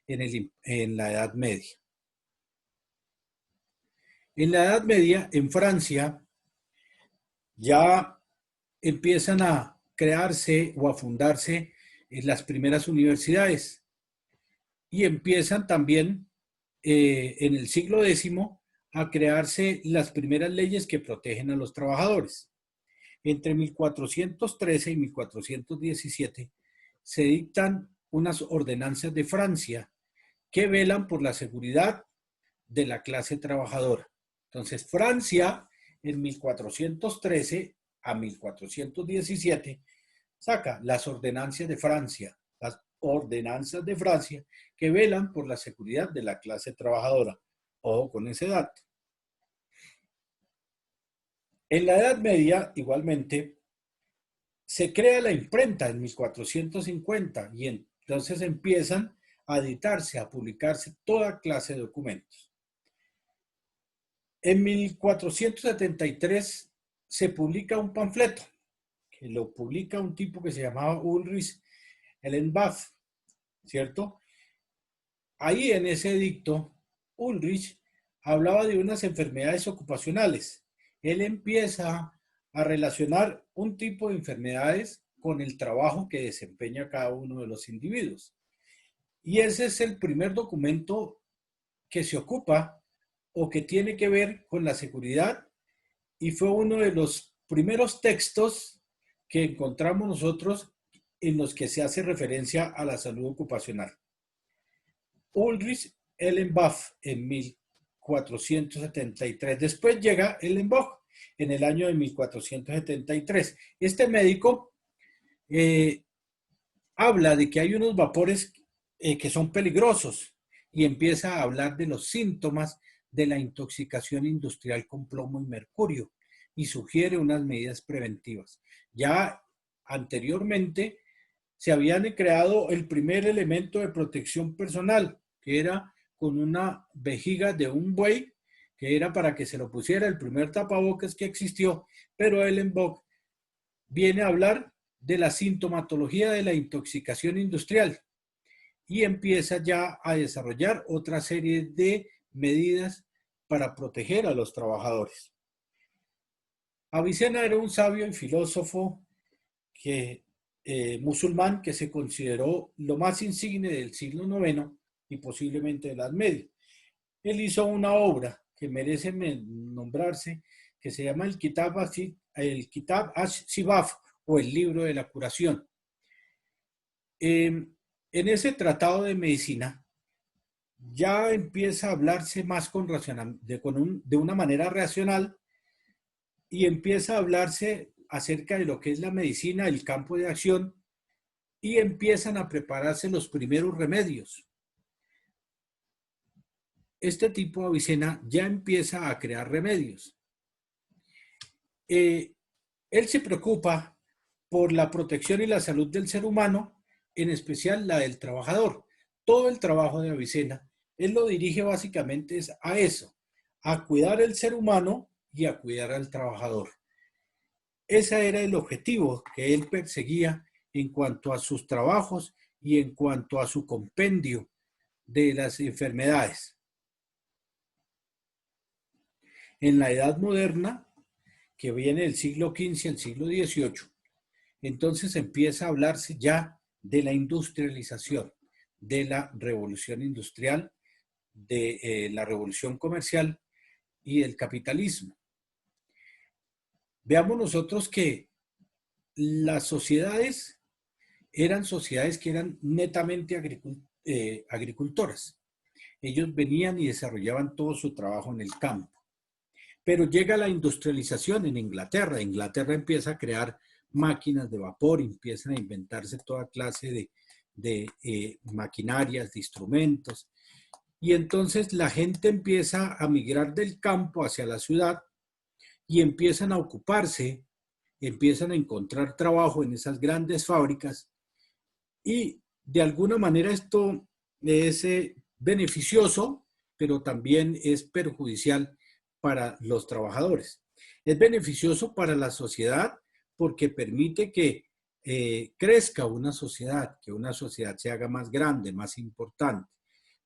en la Edad Media. En la Edad Media, en Francia, ya empiezan a crearse o a fundarse las primeras universidades y empiezan también en el siglo X a crearse las primeras leyes que protegen a los trabajadores. Entre 1413 y 1417 se dictan unas ordenanzas de Francia que velan por la seguridad de la clase trabajadora. Entonces, Francia, en 1413 a 1417, saca las ordenanzas de Francia, que velan por la seguridad de la clase trabajadora. Ojo con ese dato. En la Edad Media, igualmente, se crea la imprenta en 1450 y entonces empiezan a editarse, a publicarse toda clase de documentos. En 1473 se publica un panfleto, que lo publica un tipo que se llamaba Ulrich Ellenbach, ¿cierto? Ahí en ese edicto, Ulrich hablaba de unas enfermedades ocupacionales. Él empieza a relacionar un tipo de enfermedades con el trabajo que desempeña cada uno de los individuos. Y ese es el primer documento que se ocupa o que tiene que ver con la seguridad, y fue uno de los primeros textos que encontramos nosotros en los que se hace referencia a la salud ocupacional. Ulrich Ellenbach en 1473. Después llega Ellenbach en el año de 1473. Este médico habla de que hay unos vapores que son peligrosos y empieza a hablar de los síntomas de la intoxicación industrial con plomo y mercurio. y sugiere unas medidas preventivas. Ya anteriormente se habían creado el primer elemento de protección personal, que era con una vejiga de un buey, que era para que se lo pusiera, el primer tapabocas que existió, pero Ellenbock viene a hablar de la sintomatología de la intoxicación industrial y empieza ya a desarrollar otra serie de medidas para proteger a los trabajadores. Avicena era un sabio y filósofo musulmán que se consideró lo más insigne del siglo IX y posiblemente de la Edad Media. Él hizo una obra que merece nombrarse, que se llama el Kitab Ash-Shibaf, o el libro de la curación. En ese tratado de medicina ya empieza a hablarse más de una manera racional y empieza a hablarse acerca de lo que es la medicina, el campo de acción, y empiezan a prepararse los primeros remedios. Este tipo de Avicena ya empieza a crear remedios. Él se preocupa por la protección y la salud del ser humano, en especial la del trabajador. Todo el trabajo de Avicena, él lo dirige básicamente a eso, a cuidar el ser humano y a cuidar al trabajador. Ese era el objetivo que él perseguía en cuanto a sus trabajos y en cuanto a su compendio de las enfermedades. En la Edad Moderna, que viene del siglo XV al siglo XVIII, entonces empieza a hablarse ya de la industrialización, de la revolución industrial, de la revolución comercial y del capitalismo. Veamos nosotros que las sociedades eran sociedades que eran netamente agricultoras. Ellos venían y desarrollaban todo su trabajo en el campo. Pero llega la industrialización en Inglaterra. Inglaterra empieza a crear máquinas de vapor, empiezan a inventarse toda clase de maquinarias, de instrumentos. Y entonces la gente empieza a migrar del campo hacia la ciudad y empiezan a ocuparse, empiezan a encontrar trabajo en esas grandes fábricas y de alguna manera esto es beneficioso, pero también es perjudicial para los trabajadores. Es beneficioso para la sociedad porque permite que crezca una sociedad, que una sociedad se haga más grande, más importante.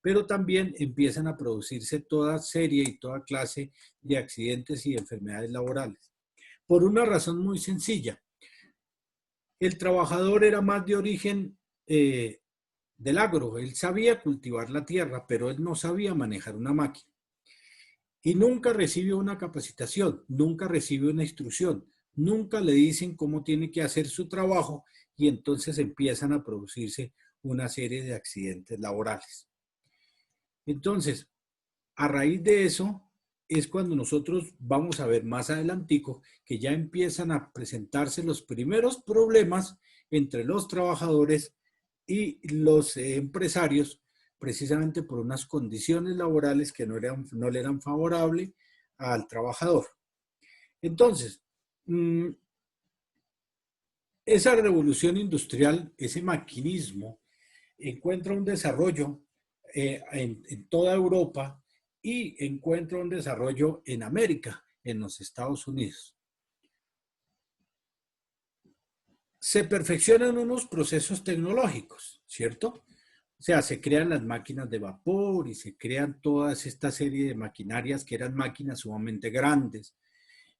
Pero también empiezan a producirse toda serie y toda clase de accidentes y enfermedades laborales. Por una razón muy sencilla. El trabajador era más de origen del agro. Él sabía cultivar la tierra, pero él no sabía manejar una máquina. Y nunca recibe una capacitación, nunca recibe una instrucción, nunca le dicen cómo tiene que hacer su trabajo y entonces empiezan a producirse una serie de accidentes laborales. Entonces, a raíz de eso es cuando nosotros vamos a ver más adelantico que ya empiezan a presentarse los primeros problemas entre los trabajadores y los empresarios, precisamente por unas condiciones laborales que no le eran favorables al trabajador. Entonces, esa revolución industrial, ese maquinismo, encuentra un desarrollo en toda Europa y encuentra un desarrollo en América, en los Estados Unidos. Se perfeccionan unos procesos tecnológicos, ¿cierto? O sea, se crean las máquinas de vapor y se crean todas esta serie de maquinarias que eran máquinas sumamente grandes,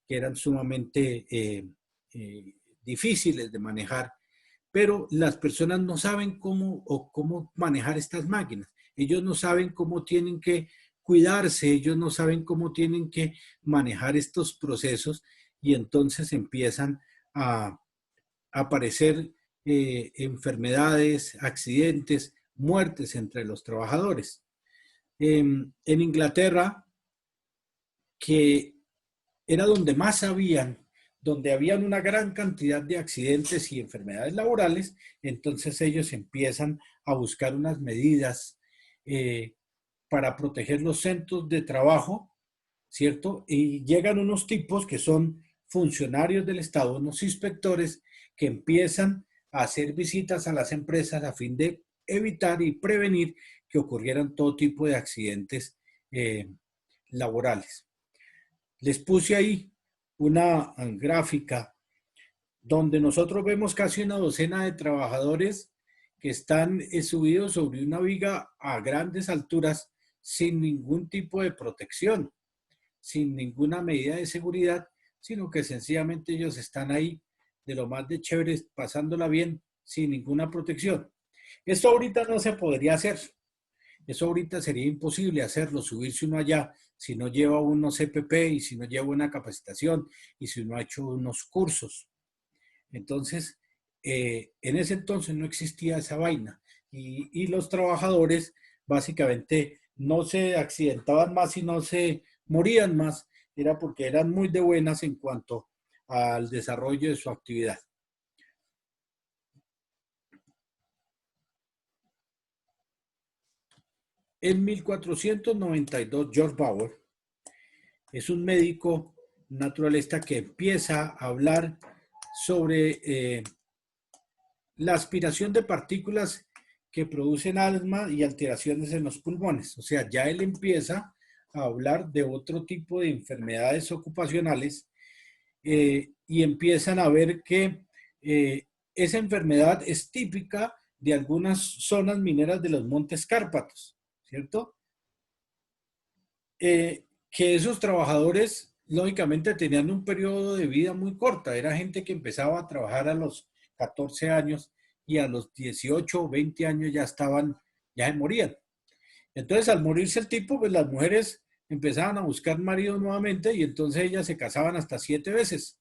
que eran sumamente difíciles de manejar, pero las personas no saben cómo manejar estas máquinas. Ellos no saben cómo tienen que cuidarse, ellos no saben cómo tienen que manejar estos procesos y entonces empiezan a aparecer enfermedades, accidentes, muertes entre los trabajadores. En Inglaterra, que era donde más donde habían una gran cantidad de accidentes y enfermedades laborales, entonces ellos empiezan a buscar unas medidas para proteger los centros de trabajo, ¿cierto? Y llegan unos tipos que son funcionarios del Estado, unos inspectores que empiezan a hacer visitas a las empresas a fin de evitar y prevenir que ocurrieran todo tipo de accidentes laborales. Les puse ahí una gráfica donde nosotros vemos casi una docena de trabajadores que están subidos sobre una viga a grandes alturas sin ningún tipo de protección, sin ninguna medida de seguridad, sino que sencillamente ellos están ahí de lo más de chéveres, pasándola bien, sin ninguna protección. Esto ahorita no se podría hacer. Eso ahorita sería imposible hacerlo, subirse uno allá si no lleva unos CPP y si no lleva una capacitación y si no ha hecho unos cursos. Entonces, en ese entonces no existía esa vaina y los trabajadores básicamente no se accidentaban más y no se morían más, era porque eran muy de buenas en cuanto al desarrollo de su actividad. En 1492, George Bauer es un médico naturalista que empieza a hablar sobre la aspiración de partículas que producen asma y alteraciones en los pulmones. O sea, ya él empieza a hablar de otro tipo de enfermedades ocupacionales y empiezan a ver que esa enfermedad es típica de algunas zonas mineras de los Montes Cárpatos, ¿cierto? Que esos trabajadores, lógicamente, tenían un periodo de vida muy corta. Era gente que empezaba a trabajar a los 14 años y a los 18 o 20 años ya se morían. Entonces, al morirse el tipo, pues las mujeres empezaban a buscar marido nuevamente y entonces ellas se casaban hasta 7 veces,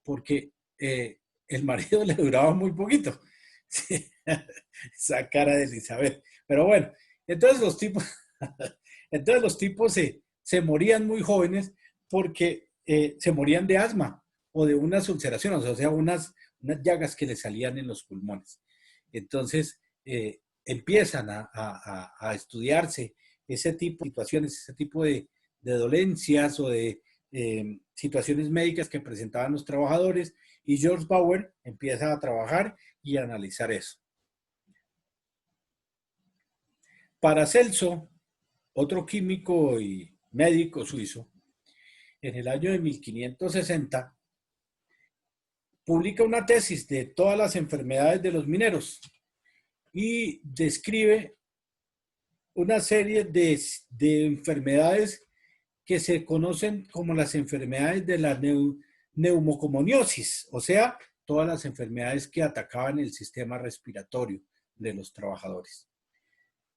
porque el marido le duraba muy poquito. Sí. Esa cara de Elizabeth. Pero bueno, entonces los tipos se morían muy jóvenes porque se morían de asma o de unas ulceraciones, o sea, unas llagas que le salían en los pulmones. Entonces, empiezan a estudiarse ese tipo de situaciones, ese tipo de dolencias o de situaciones médicas que presentaban los trabajadores, y George Bauer empieza a trabajar y a analizar eso. Paracelso, otro químico y médico suizo, en el año de 1560, publica una tesis de todas las enfermedades de los mineros y describe una serie de enfermedades que se conocen como las enfermedades de la neumocomoniosis, o sea, todas las enfermedades que atacaban el sistema respiratorio de los trabajadores.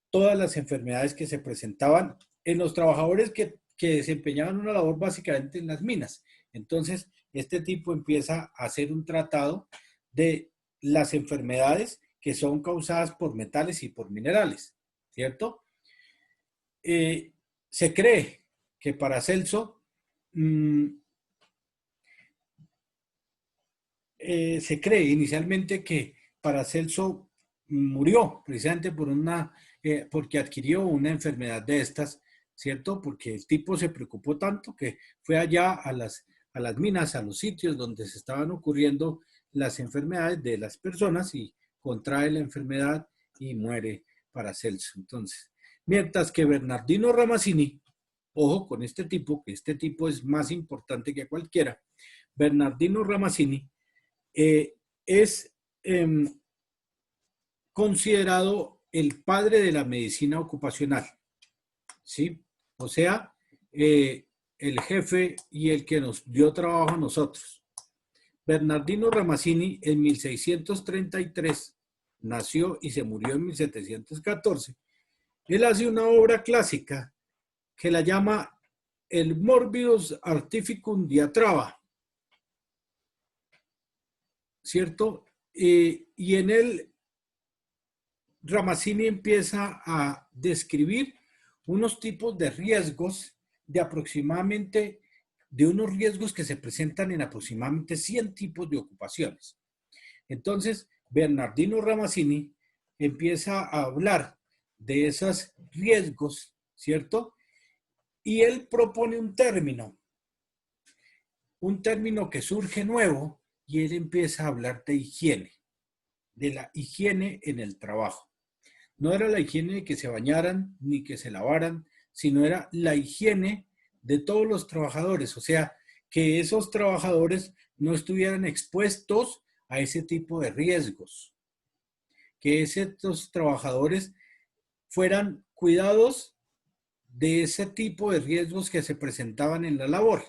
Todas las enfermedades que se presentaban en los trabajadores que desempeñaban una labor básicamente en las minas. Entonces, este tipo empieza a hacer un tratado de las enfermedades que son causadas por metales y por minerales, ¿cierto? Se cree que Paracelso se cree inicialmente que Paracelso murió precisamente porque adquirió una enfermedad de estas, ¿cierto? Porque el tipo se preocupó tanto que fue allá a las minas, a los sitios donde se estaban ocurriendo las enfermedades de las personas y contrae la enfermedad y muere Paracelso. Entonces, mientras que Bernardino Ramazzini, ojo con este tipo, que este tipo es más importante que cualquiera, Bernardino Ramazzini es considerado el padre de la medicina ocupacional, ¿sí? O sea, el jefe y el que nos dio trabajo a nosotros. Bernardino Ramazzini en 1633 nació y se murió en 1714. Él hace una obra clásica que la llama el Morbidus Artificum Diatraba, ¿cierto? Y en él Ramazzini empieza a describir unos tipos de riesgos de unos riesgos que se presentan en aproximadamente 100 tipos de ocupaciones. Entonces, Bernardino Ramazzini empieza a hablar de esos riesgos, ¿cierto? Y él propone un término un término que surge nuevo y él empieza a hablar de higiene, de la higiene en el trabajo. No era la higiene de que se bañaran ni que se lavaran, sino era la higiene de todos los trabajadores, o sea, que esos trabajadores no estuvieran expuestos a ese tipo de riesgos, que esos trabajadores fueran cuidados de ese tipo de riesgos que se presentaban en la labor.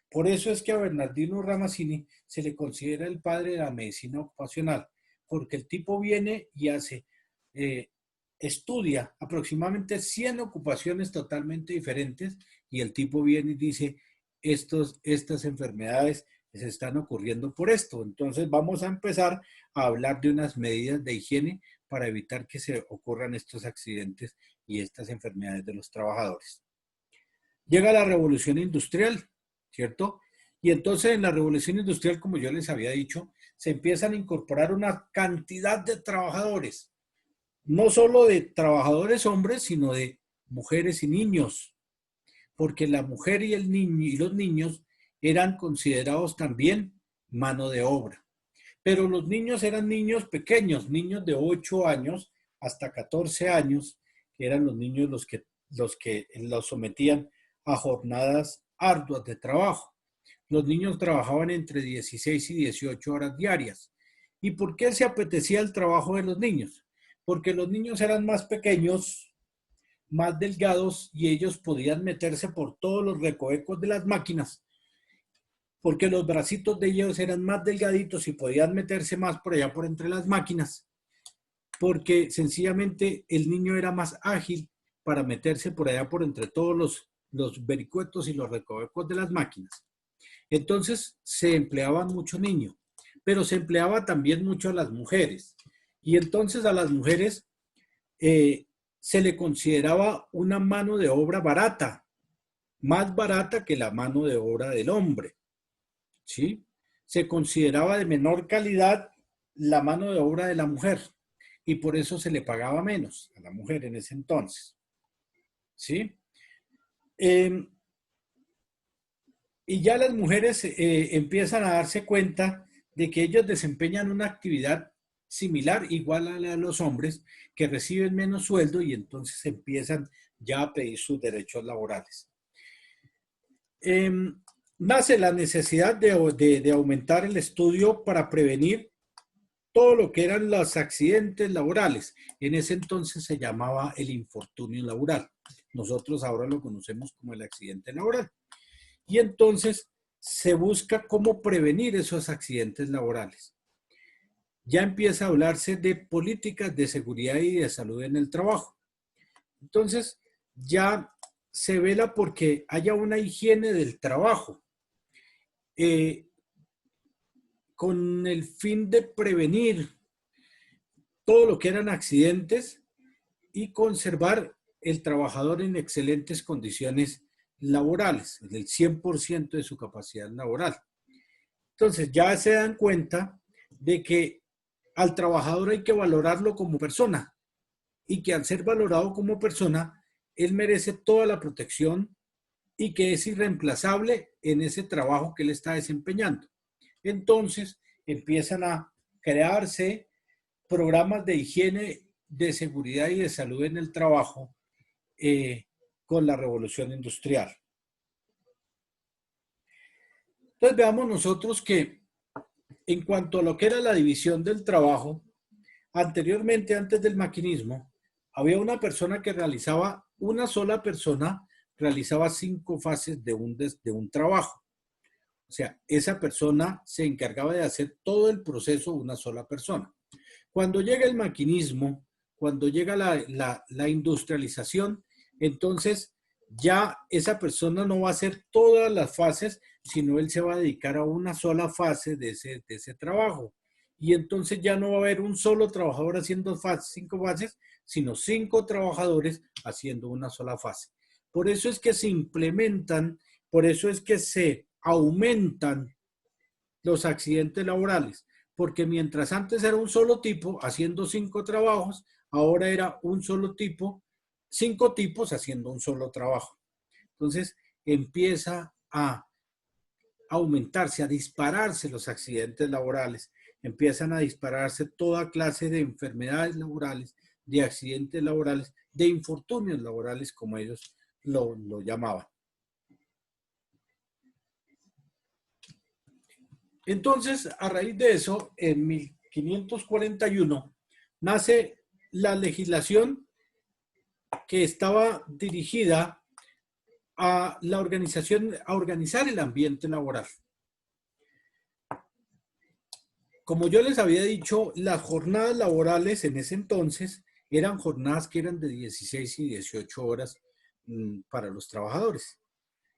Por eso es que a Bernardino Ramazzini se le considera el padre de la medicina ocupacional, porque el tipo viene y estudia aproximadamente 100 ocupaciones totalmente diferentes y el tipo viene y dice, estas enfermedades se están ocurriendo por esto. Entonces vamos a empezar a hablar de unas medidas de higiene para evitar que se ocurran estos accidentes y estas enfermedades de los trabajadores. Llega la revolución industrial, ¿cierto? Y entonces en la revolución industrial, como yo les había dicho, se empiezan a incorporar una cantidad de trabajadores, no solo de trabajadores hombres, sino de mujeres y niños, porque la mujer y el niño y los niños eran considerados también mano de obra. Pero los niños eran niños pequeños, niños de 8 años hasta 14 años, que eran los niños los que los sometían a jornadas arduas de trabajo. Los niños trabajaban entre 16 y 18 horas diarias. ¿Y por qué se apetecía el trabajo de los niños? Porque los niños eran más pequeños, más delgados y ellos podían meterse por todos los recovecos de las máquinas, porque los bracitos de ellos eran más delgaditos y podían meterse más por allá por entre las máquinas, porque sencillamente el niño era más ágil para meterse por allá por entre todos los vericuetos y los recovecos de las máquinas. Entonces se empleaban mucho niños, pero se empleaba también mucho a las mujeres. Y entonces a las mujeres se le consideraba una mano de obra barata, más barata que la mano de obra del hombre, ¿sí? Se consideraba de menor calidad la mano de obra de la mujer y por eso se le pagaba menos a la mujer en ese entonces, ¿sí? Y ya las mujeres empiezan a darse cuenta de que ellos desempeñan una actividad similar, igual a la de los hombres, que reciben menos sueldo y entonces empiezan ya a pedir sus derechos laborales. Nace la necesidad de aumentar el estudio para prevenir todo lo que eran los accidentes laborales. En ese entonces se llamaba el infortunio laboral. Nosotros ahora lo conocemos como el accidente laboral. Y entonces se busca cómo prevenir esos accidentes laborales. Ya empieza a hablarse de políticas de seguridad y de salud en el trabajo. Entonces, ya se vela porque haya una higiene del trabajo, con el fin de prevenir todo lo que eran accidentes y conservar el trabajador en excelentes condiciones laborales, del 100% de su capacidad laboral. Entonces, ya se dan cuenta de que al trabajador hay que valorarlo como persona y que al ser valorado como persona, él merece toda la protección y que es irreemplazable en ese trabajo que él está desempeñando. Entonces, empiezan a crearse programas de higiene, de seguridad y de salud en el trabajo con la revolución industrial. Entonces, veamos nosotros que en cuanto a lo que era la división del trabajo, anteriormente, antes del maquinismo, había una persona que una sola persona realizaba 5 fases de un trabajo. O sea, esa persona se encargaba de hacer todo el proceso una sola persona. Cuando llega el maquinismo, cuando llega la industrialización, entonces ya esa persona no va a hacer todas las fases, sino él se va a dedicar a una sola fase de ese trabajo. Y entonces ya no va a haber un solo trabajador haciendo 5 fases, sino 5 trabajadores haciendo una sola fase. Por eso es que se implementan, por eso es que se aumentan los accidentes laborales, porque mientras antes era un solo tipo haciendo 5 trabajos, ahora era un solo tipo, 5 tipos haciendo un solo trabajo. Entonces empieza a a aumentarse, a dispararse los accidentes laborales, empiezan a dispararse toda clase de enfermedades laborales, de accidentes laborales, de infortunios laborales, como ellos lo llamaban. Entonces, a raíz de eso, en 1541, nace la legislación que estaba dirigida a la organización, a organizar el ambiente laboral. Como yo les había dicho, las jornadas laborales en ese entonces eran jornadas que eran de 16 y 18 horas para los trabajadores.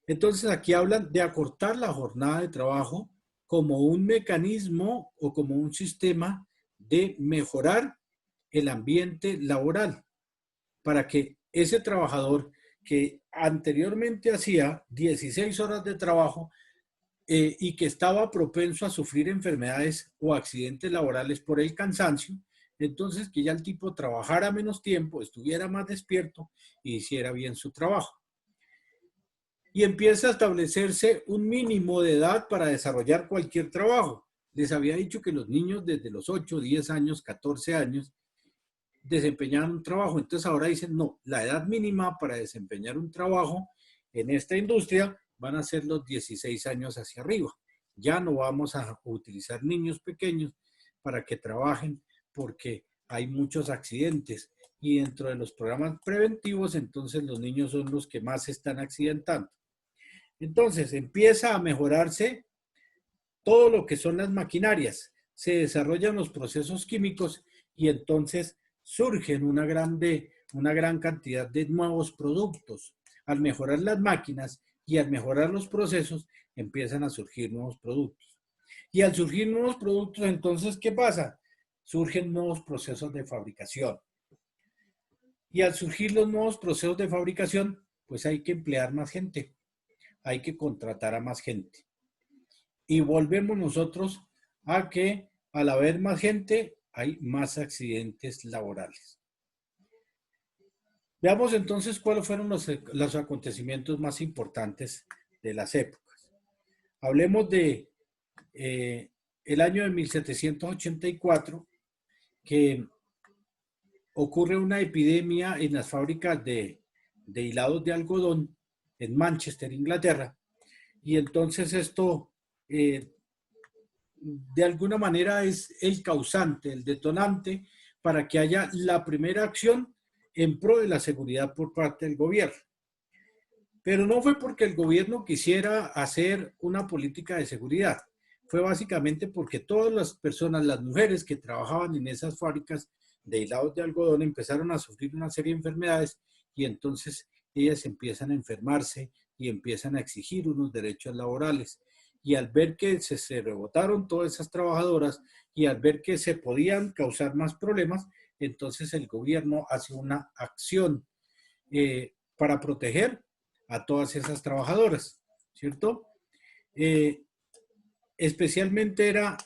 Entonces aquí hablan de acortar la jornada de trabajo como un mecanismo o como un sistema de mejorar el ambiente laboral para que ese trabajador que anteriormente hacía 16 horas de trabajo y que estaba propenso a sufrir enfermedades o accidentes laborales por el cansancio, entonces que ya el tipo trabajara menos tiempo, estuviera más despierto y hiciera bien su trabajo. Y empieza a establecerse un mínimo de edad para desarrollar cualquier trabajo. Les había dicho que los niños desde los 8, 10 años, 14 años desempeñaban un trabajo. Entonces ahora dicen, no, la edad mínima para desempeñar un trabajo en esta industria van a ser los 16 años hacia arriba. Ya no vamos a utilizar niños pequeños para que trabajen porque hay muchos accidentes. Y dentro de los programas preventivos, entonces los niños son los que más se están accidentando. Entonces empieza a mejorarse todo lo que son las maquinarias, se desarrollan los procesos químicos y entonces surgen una gran cantidad de nuevos productos. Al mejorar las máquinas y al mejorar los procesos, empiezan a surgir nuevos productos. Y al surgir nuevos productos, entonces, ¿qué pasa? Surgen nuevos procesos de fabricación. Y al surgir los nuevos procesos de fabricación, pues hay que emplear más gente. Hay que contratar a más gente. Y volvemos nosotros a que al haber más gente, hay más accidentes laborales. Veamos entonces cuáles fueron los acontecimientos más importantes de las épocas. Hablemos de el año de 1784, que ocurre una epidemia en las fábricas de hilados de algodón en Manchester, Inglaterra, y entonces esto de alguna manera es el causante, el detonante para que haya la primera acción en pro de la seguridad por parte del gobierno. Pero no fue porque el gobierno quisiera hacer una política de seguridad, fue básicamente porque todas las personas, las mujeres que trabajaban en esas fábricas de hilados de algodón empezaron a sufrir una serie de enfermedades y entonces ellas empiezan a enfermarse y empiezan a exigir unos derechos laborales. Y al ver que se rebotaron todas esas trabajadoras y al ver que se podían causar más problemas, entonces el gobierno hace una acción para proteger a todas esas trabajadoras, ¿cierto? Especialmente era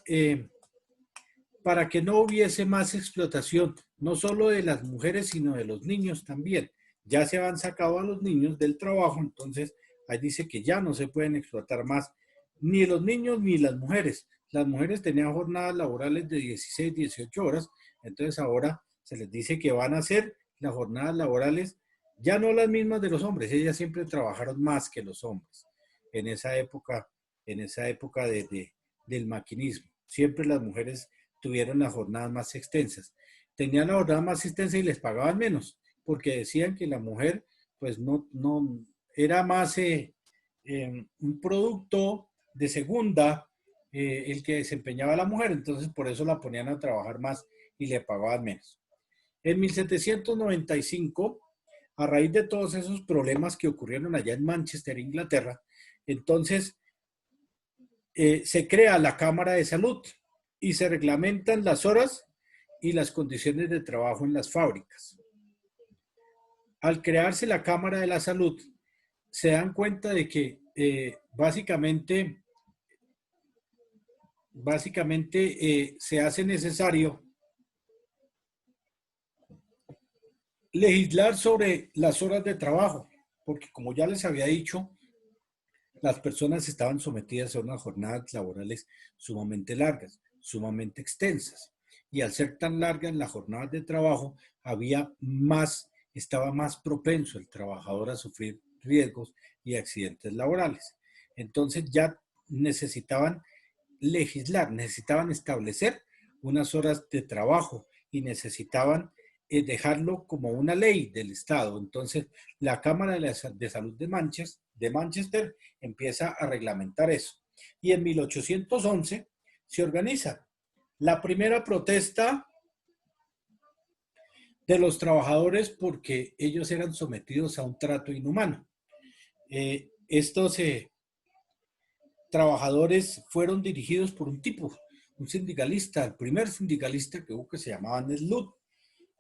para que no hubiese más explotación, no solo de las mujeres, sino de los niños también. Ya se han sacado a los niños del trabajo, entonces ahí dice que ya no se pueden explotar más ni los niños ni las mujeres. Las mujeres tenían jornadas laborales de 16, 18 horas, entonces ahora se les dice que van a hacer las jornadas laborales ya no las mismas de los hombres, ellas siempre trabajaron más que los hombres en esa época del maquinismo. Siempre las mujeres tuvieron las jornadas más extensas. Tenían la jornada más extensa y les pagaban menos, porque decían que la mujer pues no era más un producto de segunda el que desempeñaba la mujer, entonces por eso la ponían a trabajar más y le pagaban menos. En 1795, a raíz de todos esos problemas que ocurrieron allá en Manchester, Inglaterra, entonces se crea la Cámara de Salud y se reglamentan las horas y las condiciones de trabajo en las fábricas. Al crearse la Cámara de la Salud, se dan cuenta de que básicamente se hace necesario legislar sobre las horas de trabajo, porque como ya les había dicho, las personas estaban sometidas a unas jornadas laborales sumamente largas, sumamente extensas. Y al ser tan largas las jornadas de trabajo, estaba más propenso el trabajador a sufrir riesgos y accidentes laborales. Entonces ya necesitaban legislar, necesitaban establecer unas horas de trabajo y necesitaban dejarlo como una ley del Estado. Entonces, la Cámara de Salud de Manchester empieza a reglamentar eso. Y en 1811 se organiza la primera protesta de los trabajadores porque ellos eran sometidos a un trato inhumano. Estos trabajadores fueron dirigidos por un tipo, un sindicalista, el primer sindicalista que hubo, que se llamaba Ned Ludd.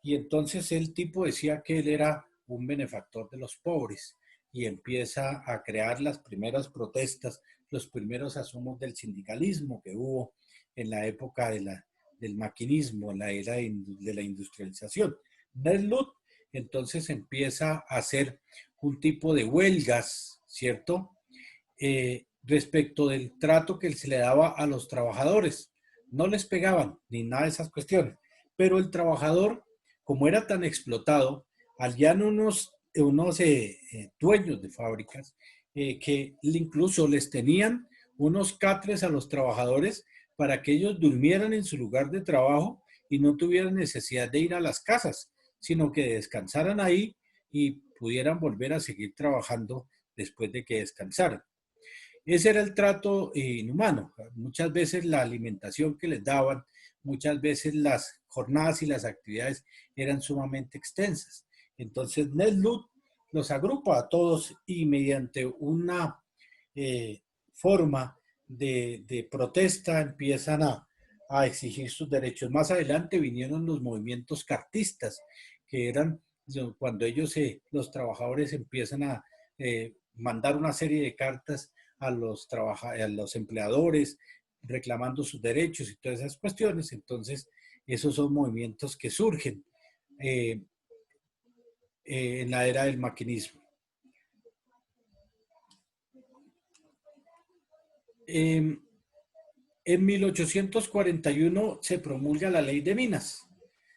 Y entonces el tipo decía que él era un benefactor de los pobres y empieza a crear las primeras protestas, los primeros asomos del sindicalismo que hubo en la época del maquinismo, en la era de la industrialización. Ned Ludd entonces empieza a hacer un tipo de huelgas, ¿cierto? Respecto del trato que se le daba a los trabajadores. No les pegaban ni nada de esas cuestiones, pero el trabajador, como era tan explotado, habían unos dueños de fábricas que incluso les tenían unos catres a los trabajadores para que ellos durmieran en su lugar de trabajo y no tuvieran necesidad de ir a las casas, sino que descansaran ahí y pudieran volver a seguir trabajando después de que descansaran. Ese era el trato inhumano. Muchas veces la alimentación que les daban, muchas veces las jornadas y las actividades eran sumamente extensas. Entonces Ned Ludd los agrupa a todos y mediante una forma de protesta empiezan a exigir sus derechos. Más adelante vinieron los movimientos cartistas, que eran cuando los trabajadores empiezan a mandar una serie de cartas a los empleadores reclamando sus derechos y todas esas cuestiones. Entonces, esos son movimientos que surgen en la era del maquinismo. En 1841 se promulga la ley de minas.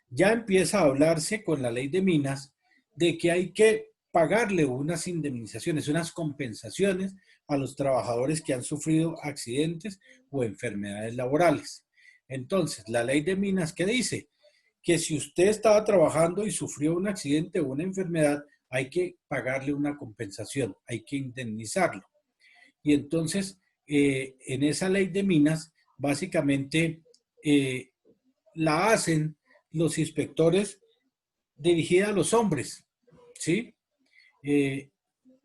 Ya empieza a hablarse con la ley de minas de que hay que pagarle unas indemnizaciones, unas compensaciones a los trabajadores que han sufrido accidentes o enfermedades laborales. Entonces, la ley de minas, ¿qué dice? Que si usted estaba trabajando y sufrió un accidente o una enfermedad, hay que pagarle una compensación, hay que indemnizarlo. Y entonces, en esa ley de minas, básicamente la hacen los inspectores dirigida a los hombres, ¿sí?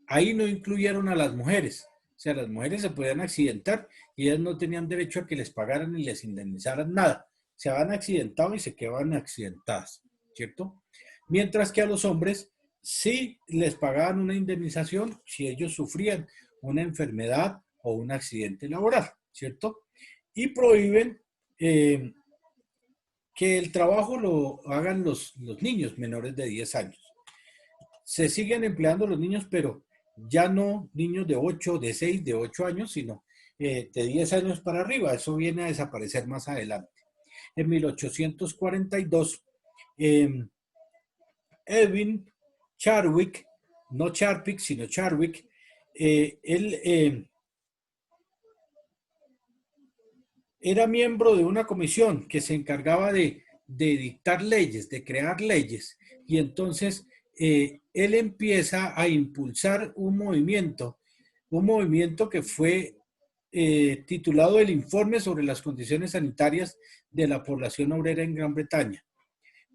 Ahí no incluyeron a las mujeres. O sea, las mujeres se podían accidentar y ellas no tenían derecho a que les pagaran ni les indemnizaran nada. Se habían accidentado y se quedaban accidentadas, ¿cierto? Mientras que a los hombres sí les pagaban una indemnización si ellos sufrían una enfermedad o un accidente laboral, ¿cierto? Y prohíben que el trabajo lo hagan los niños menores de 10 años. Se siguen empleando los niños, pero ya no niños de 8, de 6, de 8 años, sino de 10 años para arriba. Eso viene a desaparecer más adelante. En 1842, Edwin Chadwick, no Charpic, sino Chadwick, él era miembro de una comisión que se encargaba de dictar leyes, de crear leyes, y entonces él empieza a impulsar un movimiento que fue titulado el Informe sobre las condiciones sanitarias de la población obrera en Gran Bretaña.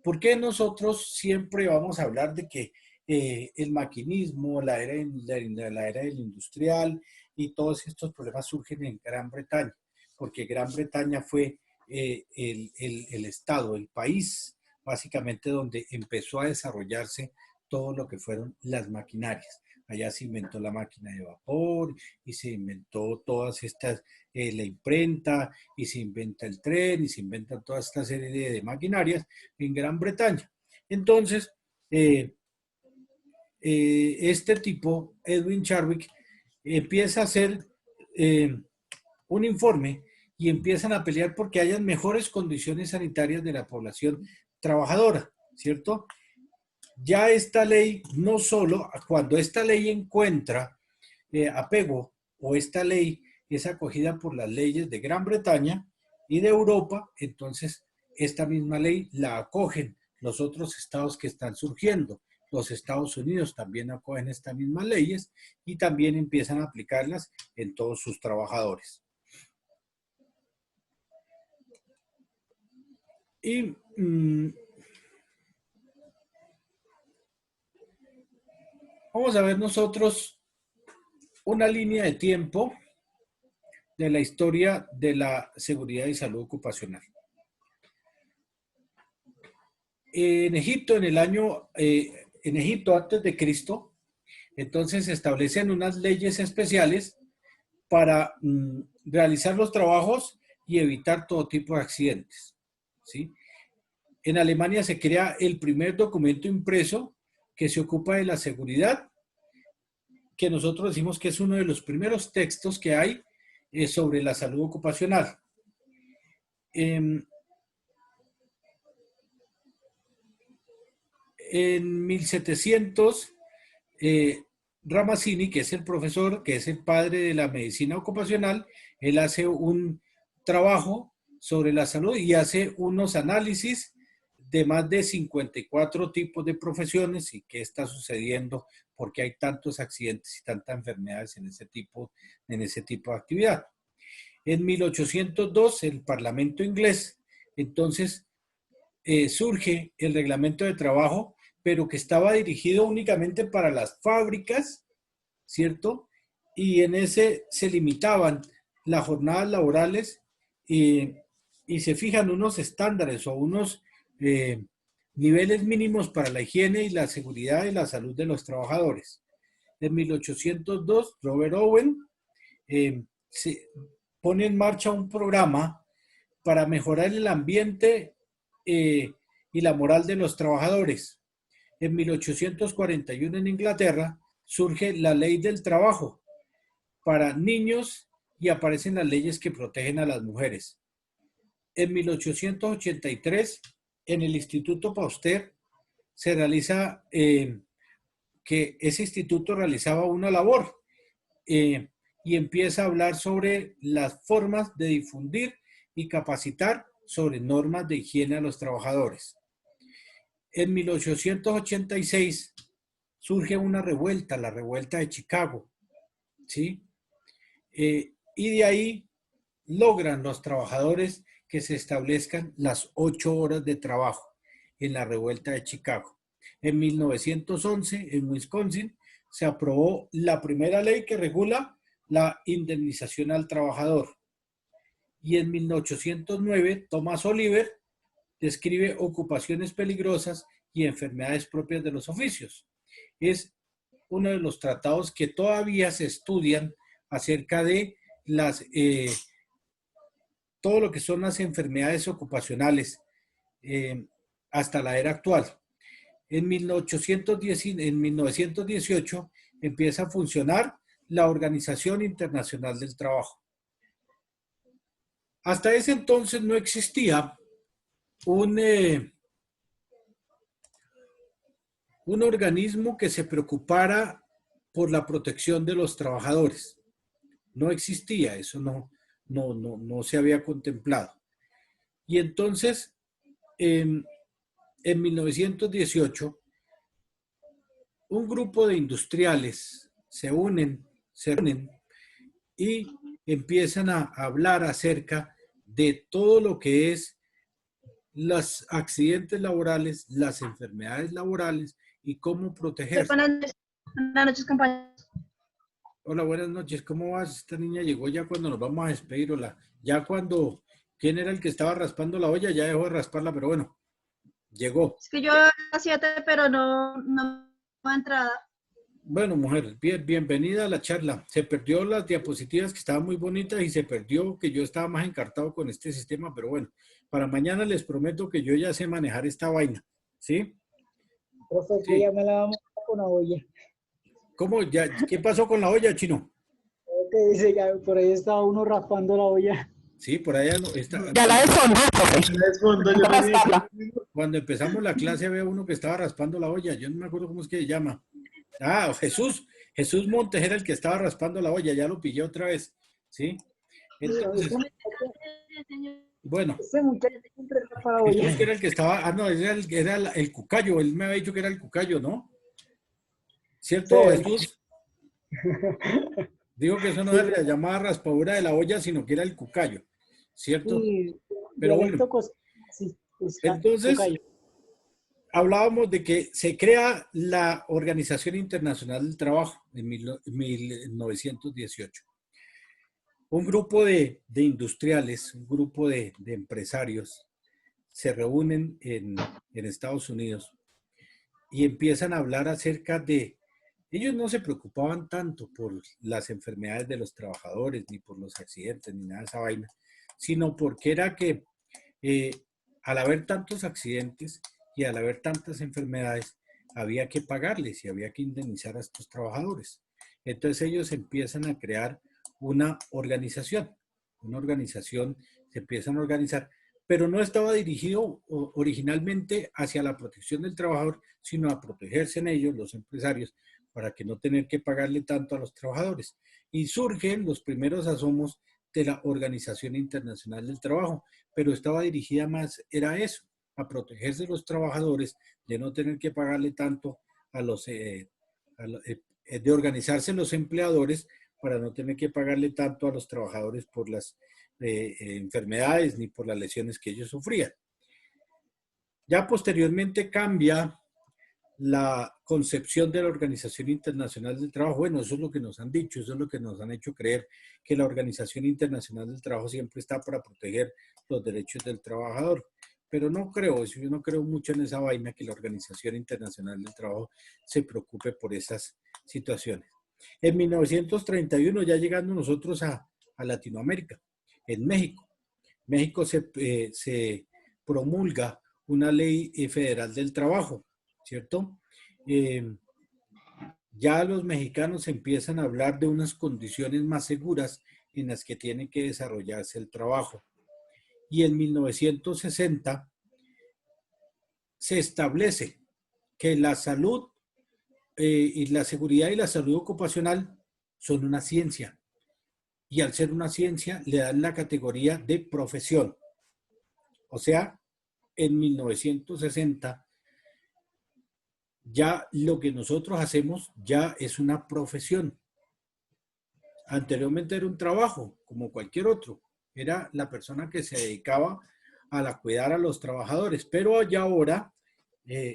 ¿Por qué nosotros siempre vamos a hablar de que el maquinismo, la era del industrial y todos estos problemas surgen en Gran Bretaña? Porque Gran Bretaña fue el estado, el país, básicamente donde empezó a desarrollarse todo lo que fueron las maquinarias. Allá se inventó la máquina de vapor y se inventó todas estas, la imprenta, y se inventa el tren y se inventa toda esta serie de maquinarias en Gran Bretaña. Entonces, este tipo, Edwin Chadwick, empieza a hacer un informe y empiezan a pelear porque hayan mejores condiciones sanitarias de la población trabajadora, ¿cierto? Ya esta ley, no solo, cuando esta ley encuentra apego o esta ley es acogida por las leyes de Gran Bretaña y de Europa, entonces esta misma ley la acogen los otros estados que están surgiendo. Los Estados Unidos también acogen estas mismas leyes y también empiezan a aplicarlas en todos sus trabajadores. Y vamos a ver nosotros una línea de tiempo de la historia de la seguridad y salud ocupacional. En Egipto, en Egipto antes de Cristo, entonces se establecen unas leyes especiales para realizar los trabajos y evitar todo tipo de accidentes, ¿sí? En Alemania se crea el primer documento impreso que se ocupa de la seguridad, que nosotros decimos que es uno de los primeros textos que hay sobre la salud ocupacional. En 1700, Ramazzini, que es el profesor, que es el padre de la medicina ocupacional, él hace un trabajo sobre la salud y hace unos análisis de más de 54 tipos de profesiones y qué está sucediendo, por qué hay tantos accidentes y tantas enfermedades en ese tipo de actividad. En 1802, el Parlamento inglés, entonces, surge el reglamento de trabajo, pero que estaba dirigido únicamente para las fábricas, ¿cierto? Y en ese se limitaban las jornadas laborales y se fijan unos estándares o unos niveles mínimos para la higiene y la seguridad y la salud de los trabajadores. En 1802, Robert Owen se pone en marcha un programa para mejorar el ambiente y la moral de los trabajadores. En 1841 en Inglaterra surge la ley del trabajo para niños y aparecen las leyes que protegen a las mujeres. En 1883 en el Instituto Pasteur se realiza que ese instituto realizaba una labor y empieza a hablar sobre las formas de difundir y capacitar sobre normas de higiene a los trabajadores. En 1886 surge una revuelta, la revuelta de Chicago, ¿sí? Y de ahí logran los trabajadores que se establezcan las 8 horas de trabajo en la revuelta de Chicago. En 1911, en Wisconsin, se aprobó la primera ley que regula la indemnización al trabajador. Y en 1809, Thomas Oliver describe ocupaciones peligrosas y enfermedades propias de los oficios. Es uno de los tratados que todavía se estudian acerca de todo lo que son las enfermedades ocupacionales hasta la era actual. En 1918 empieza a funcionar la Organización Internacional del Trabajo. Hasta ese entonces no existía un organismo que se preocupara por la protección de los trabajadores. No existía, eso no se había contemplado. Y entonces, en 1918, un grupo de industriales se unen y empiezan a hablar acerca de todo lo que es los accidentes laborales, las enfermedades laborales y cómo protegerse. Buenas noches, compañeros. Hola, buenas noches. ¿Cómo vas? Esta niña llegó ya cuando nos vamos a despedir. Hola. Ya cuando, ¿quién era el que estaba raspando la olla? Ya dejó de rasparla, pero bueno, llegó. Es que yo a las 7, pero no entrada. Bueno, mujer, bienvenida a la charla. Se perdió las diapositivas que estaban muy bonitas y se perdió que yo estaba más encartado con este sistema, pero bueno, para mañana les prometo que yo ya sé manejar esta vaina, ¿sí? Profe, Sí. ya me la vamos a con la olla. ¿Cómo? ¿Qué pasó con la olla, Chino? Por ahí estaba uno raspando la olla. Sí, por allá no, está, Ya la desfondó, profe. Es fondo, yo también. Rasparla. cuando empezamos la clase había uno que estaba raspando la olla, yo no me acuerdo cómo es que se llama. Ah, Jesús Montes era el que estaba raspando la olla, ya lo pillé otra vez, ¿sí? Entonces, bueno, Ese muchacho siempre raspa la olla. Jesús que era el que estaba, no, era el cucayo, él me había dicho que era el cucayo, ¿no? ¿Cierto, Sí. Jesús? Digo que eso no se le llamaba raspadura de la olla, sino que era el cucayo, ¿cierto? Sí, Pero dialecto bueno, costeño, sí, entonces tocayo. hablábamos de que se crea la Organización Internacional del Trabajo en 1918. Un grupo de industriales, un grupo de empresarios se reúnen en Estados Unidos y empiezan a hablar acerca de... Ellos no se preocupaban tanto por las enfermedades de los trabajadores, ni por los accidentes, ni nada de esa vaina, sino porque era que al haber tantos accidentes y al haber tantas enfermedades, había que pagarles y había que indemnizar a estos trabajadores. Entonces ellos empiezan a crear una organización, se empiezan a organizar, pero no estaba dirigido originalmente hacia la protección del trabajador, sino a protegerse en ellos, los empresarios, para que no tener que pagarle tanto a los trabajadores. Y surgen los primeros asomos de la Organización Internacional del Trabajo, pero estaba dirigida más, era eso, a protegerse de los trabajadores, de no tener que pagarle tanto a los, de organizarse los empleadores para no tener que pagarle tanto a los trabajadores por las enfermedades ni por las lesiones que ellos sufrían. Ya posteriormente cambia la concepción de la Organización Internacional del Trabajo. Bueno, eso es lo que nos han dicho, eso es lo que nos han hecho creer, que la Organización Internacional del Trabajo siempre está para proteger los derechos del trabajador. Pero no creo eso, yo no creo mucho en esa vaina que la Organización Internacional del Trabajo se preocupe por esas situaciones. En 1931, ya llegando nosotros a Latinoamérica, en México, se promulga una ley federal del trabajo, ¿cierto? Ya los mexicanos empiezan a hablar de unas condiciones más seguras en las que tiene que desarrollarse el trabajo. Y en 1960 se establece que la salud y la seguridad y la salud ocupacional son una ciencia. Y al ser una ciencia le dan la categoría de profesión. O sea, en 1960 ya lo que nosotros hacemos ya es una profesión. Anteriormente era un trabajo, como cualquier otro. Era la persona que se dedicaba a cuidar a los trabajadores. Pero ya ahora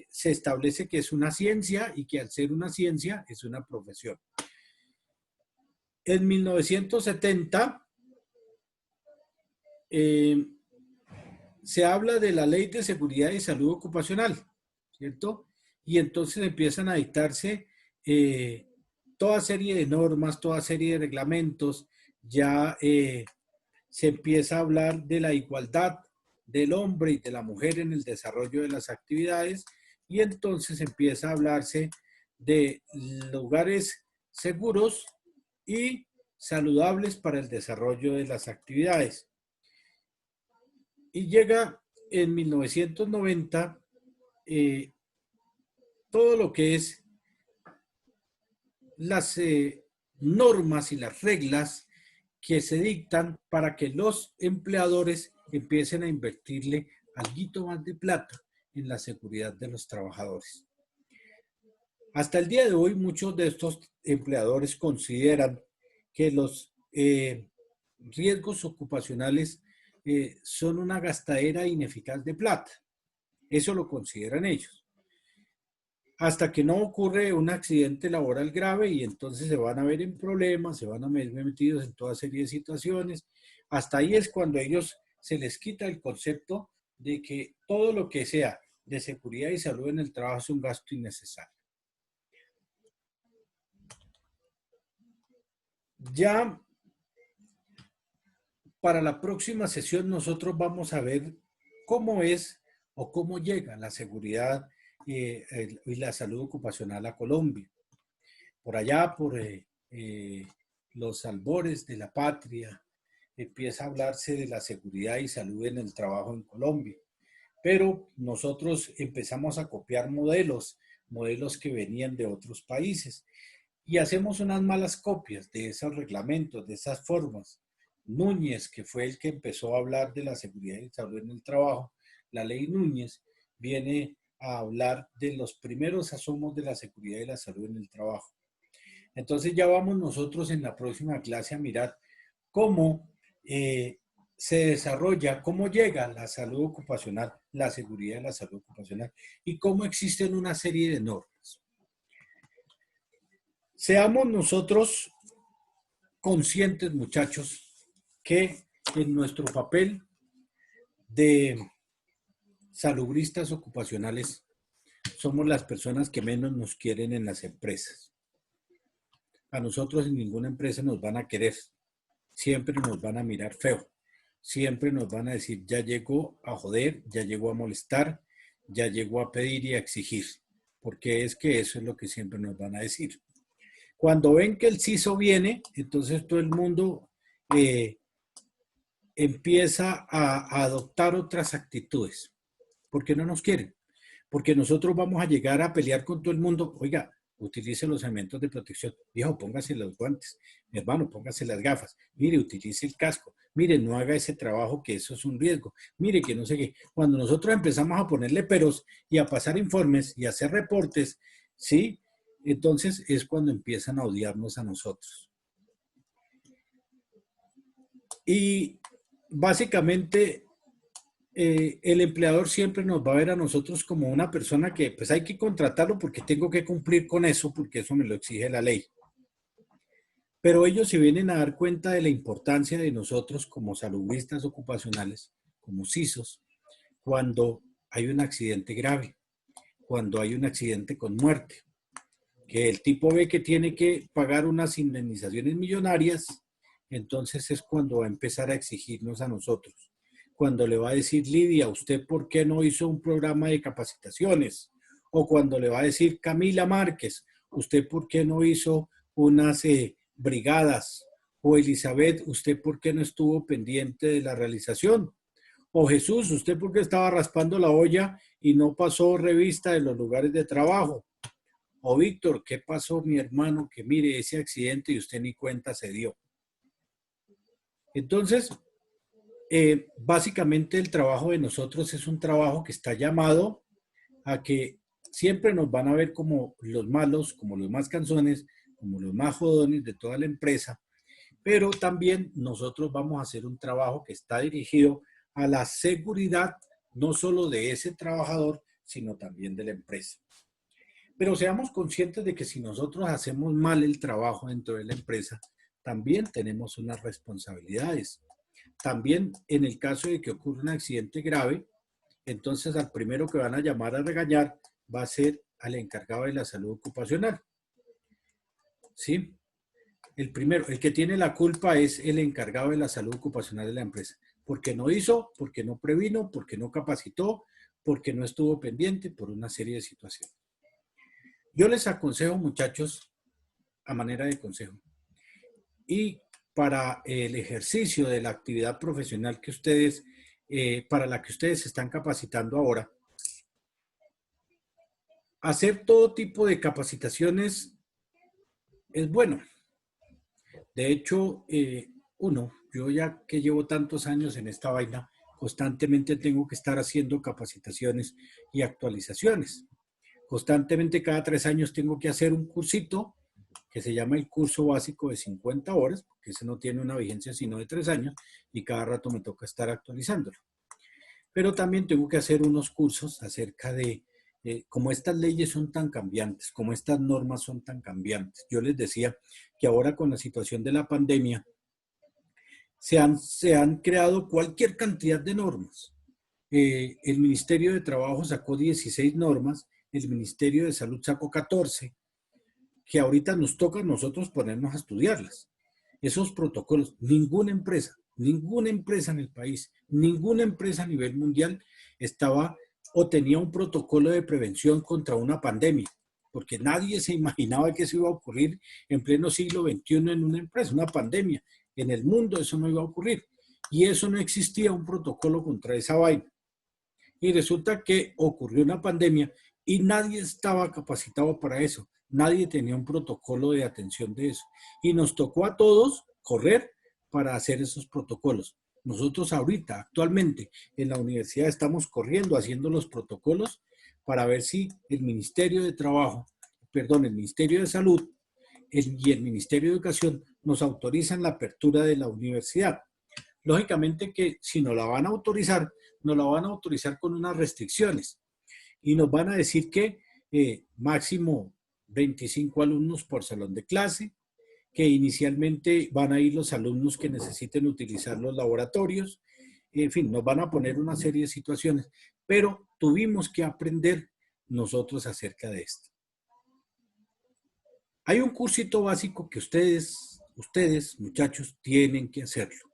se establece que es una ciencia y que al ser una ciencia es una profesión. En 1970 se habla de la Ley de Seguridad y Salud Ocupacional, ¿cierto? Y entonces empiezan a dictarse toda serie de normas, toda serie de reglamentos. Ya se empieza a hablar de la igualdad del hombre y de la mujer en el desarrollo de las actividades, y entonces empieza a hablarse de lugares seguros y saludables para el desarrollo de las actividades. Y llega en 1990 todo lo que es las normas y las reglas que se dictan para que los empleadores empiecen a invertirle algo más de plata en la seguridad de los trabajadores. Hasta el día de hoy, muchos de estos empleadores consideran que los riesgos ocupacionales son una gastadera ineficaz de plata. Eso lo consideran ellos. Hasta que no ocurre un accidente laboral grave y entonces se van a ver en problemas, se van a ver metidos en toda serie de situaciones. Hasta ahí es cuando a ellos se les quita el concepto de que todo lo que sea de seguridad y salud en el trabajo es un gasto innecesario. Ya para la próxima sesión nosotros vamos a ver cómo es o cómo llega la seguridad y la salud ocupacional a Colombia. Por allá, por los albores de la patria, empieza a hablarse de la seguridad y salud en el trabajo en Colombia. Pero nosotros empezamos a copiar modelos que venían de otros países y hacemos unas malas copias de esos reglamentos, de esas formas. Núñez, que fue el que empezó a hablar de la seguridad y salud en el trabajo, la ley Núñez, viene a hablar de los primeros asomos de la seguridad y la salud en el trabajo. Entonces ya vamos nosotros en la próxima clase a mirar cómo se desarrolla, cómo llega la salud ocupacional, la seguridad y la salud ocupacional y cómo existen una serie de normas. Seamos nosotros conscientes, muchachos, que en nuestro papel de salubristas ocupacionales somos las personas que menos nos quieren en las empresas. A nosotros en ninguna empresa nos van a querer. Siempre nos van a mirar feo. Siempre nos van a decir, ya llegó a joder, ya llegó a molestar, ya llegó a pedir y a exigir. Porque es que eso es lo que siempre nos van a decir. Cuando ven que el CISO viene, entonces todo el mundo empieza a adoptar otras actitudes. Porque no nos quieren. Porque nosotros vamos a llegar a pelear con todo el mundo. Oiga, utilice los elementos de protección. Viejo, póngase los guantes. Mi hermano, póngase las gafas. Mire, utilice el casco. Mire, no haga ese trabajo que eso es un riesgo. Mire, que no sé qué. Cuando nosotros empezamos a ponerle peros y a pasar informes y a hacer reportes, ¿sí? Entonces es cuando empiezan a odiarnos a nosotros. Y básicamente el empleador siempre nos va a ver a nosotros como una persona que pues hay que contratarlo porque tengo que cumplir con eso, porque eso me lo exige la ley. Pero ellos se vienen a dar cuenta de la importancia de nosotros como salubristas ocupacionales, como CISOs, cuando hay un accidente grave, cuando hay un accidente con muerte, que el tipo ve que tiene que pagar unas indemnizaciones millonarias, entonces es cuando va a empezar a exigirnos a nosotros. Cuando le va a decir, Lidia, ¿usted por qué no hizo un programa de capacitaciones? O cuando le va a decir, Camila Márquez, ¿usted por qué no hizo unas brigadas? O Elizabeth, ¿usted por qué no estuvo pendiente de la realización? O Jesús, ¿usted por qué estaba raspando la olla y no pasó revista de los lugares de trabajo? O Víctor, ¿qué pasó, mi hermano? Que mire ese accidente y usted ni cuenta se dio. Entonces, básicamente el trabajo de nosotros es un trabajo que está llamado a que siempre nos van a ver como los malos, como los más canzones, como los más jodones de toda la empresa, pero también nosotros vamos a hacer un trabajo que está dirigido a la seguridad, no solo de ese trabajador, sino también de la empresa. Pero seamos conscientes de que si nosotros hacemos mal el trabajo dentro de la empresa, también tenemos unas responsabilidades. También en el caso de que ocurra un accidente grave, entonces al primero que van a llamar a regañar va a ser al encargado de la salud ocupacional. ¿Sí? El primero, el que tiene la culpa es el encargado de la salud ocupacional de la empresa. Porque no hizo, porque no previno, porque no capacitó, porque no estuvo pendiente, por una serie de situaciones. Yo les aconsejo, muchachos, a manera de consejo, y para el ejercicio de la actividad profesional que ustedes, para la que ustedes se están capacitando ahora, hacer todo tipo de capacitaciones es bueno. De hecho, yo ya que llevo tantos años en esta vaina, constantemente tengo que estar haciendo capacitaciones y actualizaciones. Constantemente cada 3 años tengo que hacer un cursito que se llama el curso básico de 50 horas, porque ese no tiene una vigencia sino de 3 años y cada rato me toca estar actualizándolo. Pero también tengo que hacer unos cursos acerca de cómo estas leyes son tan cambiantes, cómo estas normas son tan cambiantes. Yo les decía que ahora con la situación de la pandemia se han creado cualquier cantidad de normas. El Ministerio de Trabajo sacó 16 normas, el Ministerio de Salud sacó 14, que ahorita nos toca a nosotros ponernos a estudiarlas. Esos protocolos, ninguna empresa en el país, ninguna empresa a nivel mundial estaba o tenía un protocolo de prevención contra una pandemia. porque nadie se imaginaba que eso iba a ocurrir en pleno siglo XXI en una empresa, una pandemia. En el mundo eso no iba a ocurrir. Y eso no existía un protocolo contra esa vaina. Y resulta que ocurrió una pandemia y nadie estaba capacitado para eso. Nadie tenía un protocolo de atención de eso. Y nos tocó a todos correr para hacer esos protocolos. Nosotros ahorita, actualmente, en la universidad estamos corriendo, haciendo los protocolos para ver si el Ministerio de Trabajo, perdón, el Ministerio de Salud y el Ministerio de Educación nos autorizan la apertura de la universidad. Lógicamente que si nos la van a autorizar con unas restricciones y nos van a decir que máximo 25 alumnos por salón de clase, que inicialmente van a ir los alumnos que necesiten utilizar los laboratorios, en fin, nos van a poner una serie de situaciones, pero tuvimos que aprender nosotros acerca de esto. Hay un cursito básico que ustedes, muchachos, tienen que hacerlo.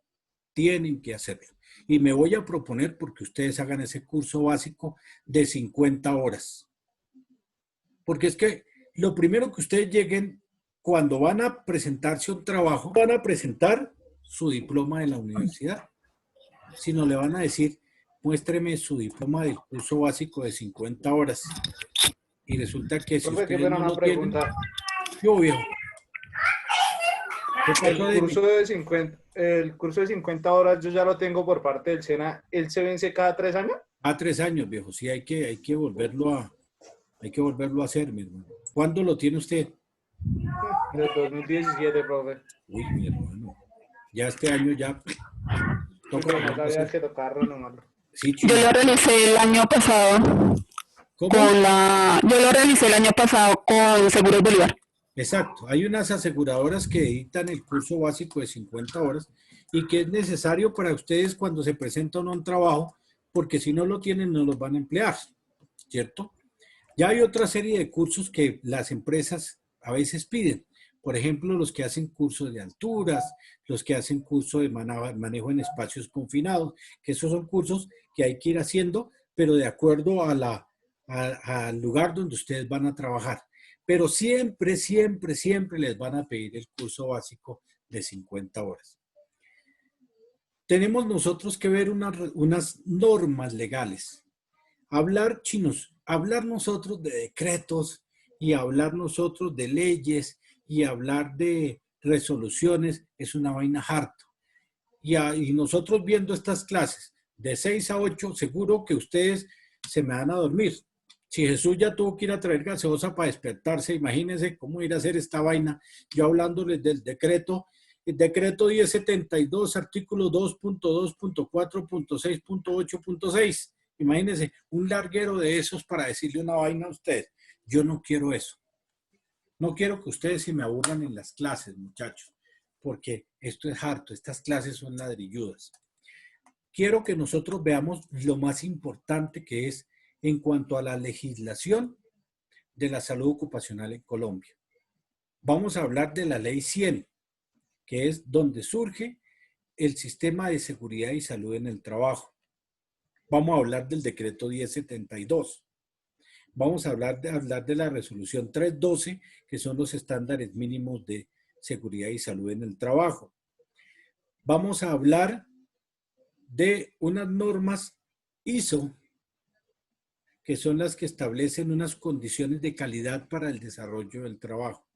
Tienen que hacerlo. Y me voy a proponer porque ustedes hagan ese curso básico de 50 horas. Porque es que lo primero que ustedes lleguen, cuando van a presentarse un trabajo, van a presentar su diploma de la universidad. Si no, le van a decir, muéstreme su diploma del curso básico de 50 horas. Y resulta que si ustedes no lo tienen... Yo, viejo. El curso de 50 horas yo ya lo tengo por parte del SENA. ¿Él se vence cada 3 años? A 3 años, viejo. Sí, hay que volverlo a hacer, mi hermano. ¿Cuándo lo tiene usted? Del 2017, profe. Uy, mi hermano. Ya este año ya... Toca no sabía que tocarlo nomás. Sí, Yo lo realicé el año pasado. ¿Cómo? Yo lo realicé el año pasado con Seguros Bolívar. Exacto. Hay unas aseguradoras que editan el curso básico de 50 horas y que es necesario para ustedes cuando se presentan a un trabajo, porque si no lo tienen no los van a emplear, ¿cierto? Ya hay otra serie de cursos que las empresas a veces piden. Por ejemplo, los que hacen cursos de alturas, los que hacen cursos de manejo en espacios confinados, que esos son cursos que hay que ir haciendo, pero de acuerdo al lugar donde ustedes van a trabajar. Pero siempre, siempre, siempre les van a pedir el curso básico de 50 horas. Tenemos nosotros que ver unas normas legales. Hablar nosotros de decretos y hablar nosotros de leyes y hablar de resoluciones es una vaina harta. Y nosotros viendo estas clases de 6 a 8, seguro que ustedes se me van a dormir. Si Jesús ya tuvo que ir a traer gaseosa para despertarse, imagínense cómo ir a hacer esta vaina. Yo hablándoles del decreto, el decreto 1072, artículo 2.2.4.6.8.6. Imagínense, un larguero de esos para decirle una vaina a ustedes. Yo no quiero eso. No quiero que ustedes se me aburran en las clases, muchachos, porque esto es harto, estas clases son ladrilludas. Quiero que nosotros veamos lo más importante que es en cuanto a la legislación de la salud ocupacional en Colombia. Vamos a hablar de la Ley 100, que es donde surge el sistema de seguridad y salud en el trabajo. Vamos a hablar del decreto 1072. Vamos a hablar de la resolución 312, que son los estándares mínimos de seguridad y salud en el trabajo. Vamos a hablar de unas normas ISO, que son las que establecen unas condiciones de calidad para el desarrollo del trabajo.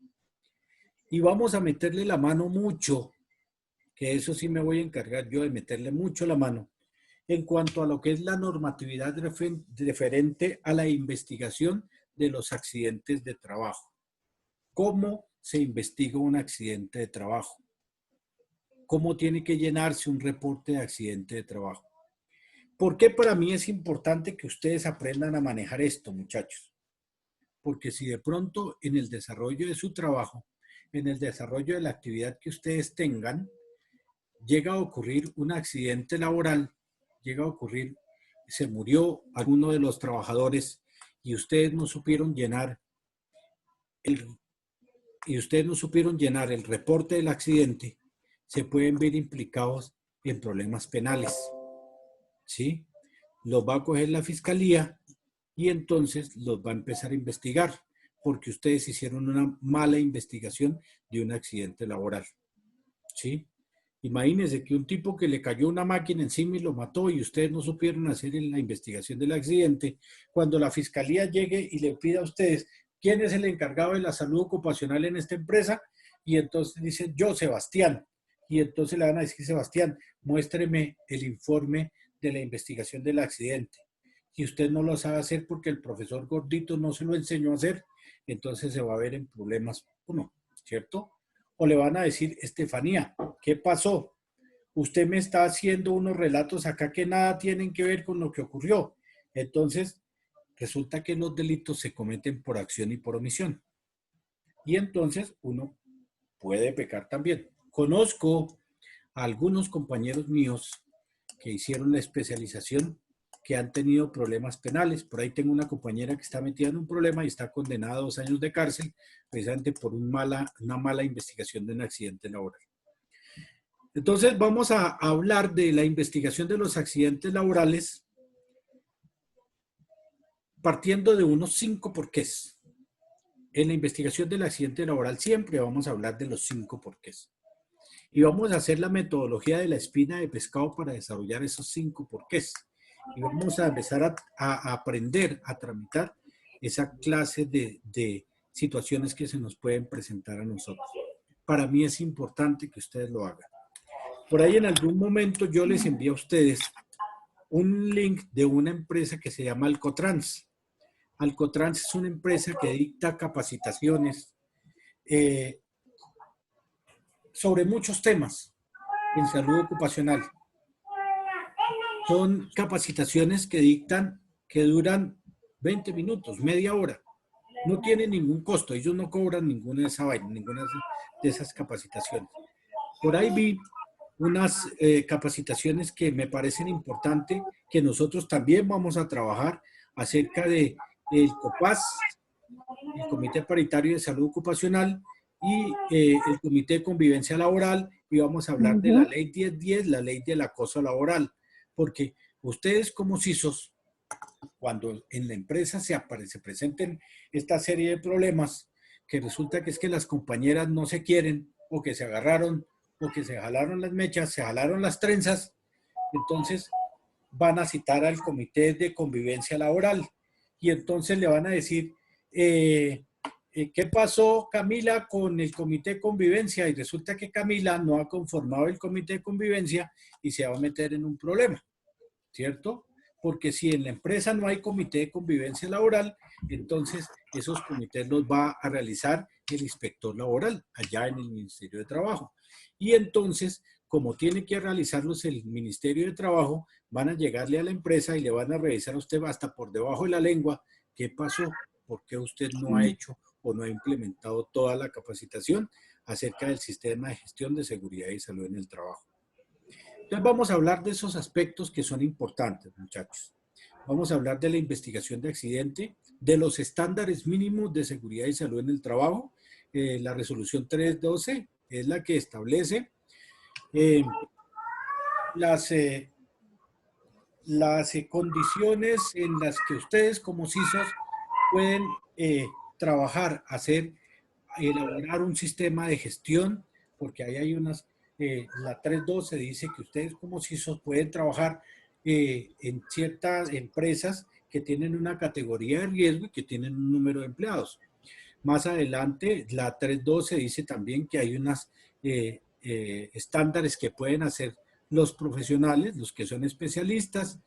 Y vamos a meterle la mano mucho, que eso sí me voy a encargar yo de meterle mucho la mano, en cuanto a lo que es la normatividad referente a la investigación de los accidentes de trabajo. ¿Cómo se investiga un accidente de trabajo? ¿Cómo tiene que llenarse un reporte de accidente de trabajo? ¿Por qué para mí es importante que ustedes aprendan a manejar esto, muchachos? Porque si de pronto en el desarrollo de su trabajo, en el desarrollo de la actividad que ustedes tengan, llega a ocurrir un accidente laboral, se murió alguno de los trabajadores y ustedes no supieron llenar el reporte del accidente, se pueden ver implicados en problemas penales. ¿Sí? Los va a coger la fiscalía y entonces los va a empezar a investigar. porque ustedes hicieron una mala investigación de un accidente laboral. ¿Sí? Imagínense que un tipo que le cayó una máquina encima y lo mató y ustedes no supieron hacer la investigación del accidente, cuando la fiscalía llegue y le pida a ustedes quién es el encargado de la salud ocupacional en esta empresa, y entonces dicen yo, Sebastián, y entonces le van a decir, Sebastián, muéstreme el informe de la investigación del accidente. Y usted no lo sabe hacer porque el profesor Gordito no se lo enseñó a hacer, entonces se va a ver en problemas uno, ¿cierto? O le van a decir, Estefanía, ¿qué pasó? Usted me está haciendo unos relatos acá que nada tienen que ver con lo que ocurrió. Entonces, resulta que los delitos se cometen por acción y por omisión. Y entonces uno puede pecar también. Conozco a algunos compañeros míos que hicieron la especialización que han tenido problemas penales. Por ahí tengo una compañera que está metida en un problema y está condenada a 2 años de cárcel precisamente por una mala investigación de un accidente laboral. Entonces vamos a hablar de la investigación de los accidentes laborales partiendo de unos 5 porqués. En la investigación del accidente laboral siempre vamos a hablar de los 5 porqués. Y vamos a hacer la metodología de la espina de pescado para desarrollar esos 5 porqués. Y vamos a empezar a aprender a tramitar esa clase de situaciones que se nos pueden presentar a nosotros. Para mí es importante que ustedes lo hagan. Por ahí en algún momento yo les envié a ustedes un link de una empresa que se llama Alcotrans. Alcotrans es una empresa que dicta capacitaciones sobre muchos temas en salud ocupacional. Son capacitaciones que dictan, que duran 20 minutos, media hora. No tienen ningún costo, ellos no cobran ninguna de esas capacitaciones. Por ahí vi unas capacitaciones que me parecen importantes, que nosotros también vamos a trabajar acerca de el COPAS, el Comité Paritario de Salud Ocupacional, y el Comité de Convivencia Laboral, y vamos a hablar de la Ley 1010, la Ley del Acoso Laboral, porque ustedes como CISOs, cuando en la empresa se presenten esta serie de problemas, que resulta que es que las compañeras no se quieren, o que se agarraron, o que se jalaron las mechas, se jalaron las trenzas, entonces van a citar al Comité de Convivencia Laboral, y entonces le van a decir, ¿qué pasó, Camila, con el Comité de Convivencia? Y resulta que Camila no ha conformado el Comité de Convivencia y se va a meter en un problema, ¿cierto? Porque si en la empresa no hay Comité de Convivencia Laboral, entonces esos comités los va a realizar el inspector laboral allá en el Ministerio de Trabajo. Y entonces, como tiene que realizarlos el Ministerio de Trabajo, van a llegarle a la empresa y le van a revisar a usted hasta por debajo de la lengua qué pasó, por qué usted no ha hecho o no ha implementado toda la capacitación acerca del sistema de gestión de seguridad y salud en el trabajo. Entonces vamos a hablar de esos aspectos que son importantes, muchachos. Vamos a hablar de la investigación de accidente, de los estándares mínimos de seguridad y salud en el trabajo. La resolución 312 es la que establece las condiciones en las que ustedes como CISOs pueden trabajar, elaborar un sistema de gestión, porque ahí hay unas, la 312 dice que ustedes como CISOs pueden trabajar en ciertas empresas que tienen una categoría de riesgo y que tienen un número de empleados. Más adelante, la 312 dice también que hay unos estándares que pueden hacer los profesionales, los que son especialistas,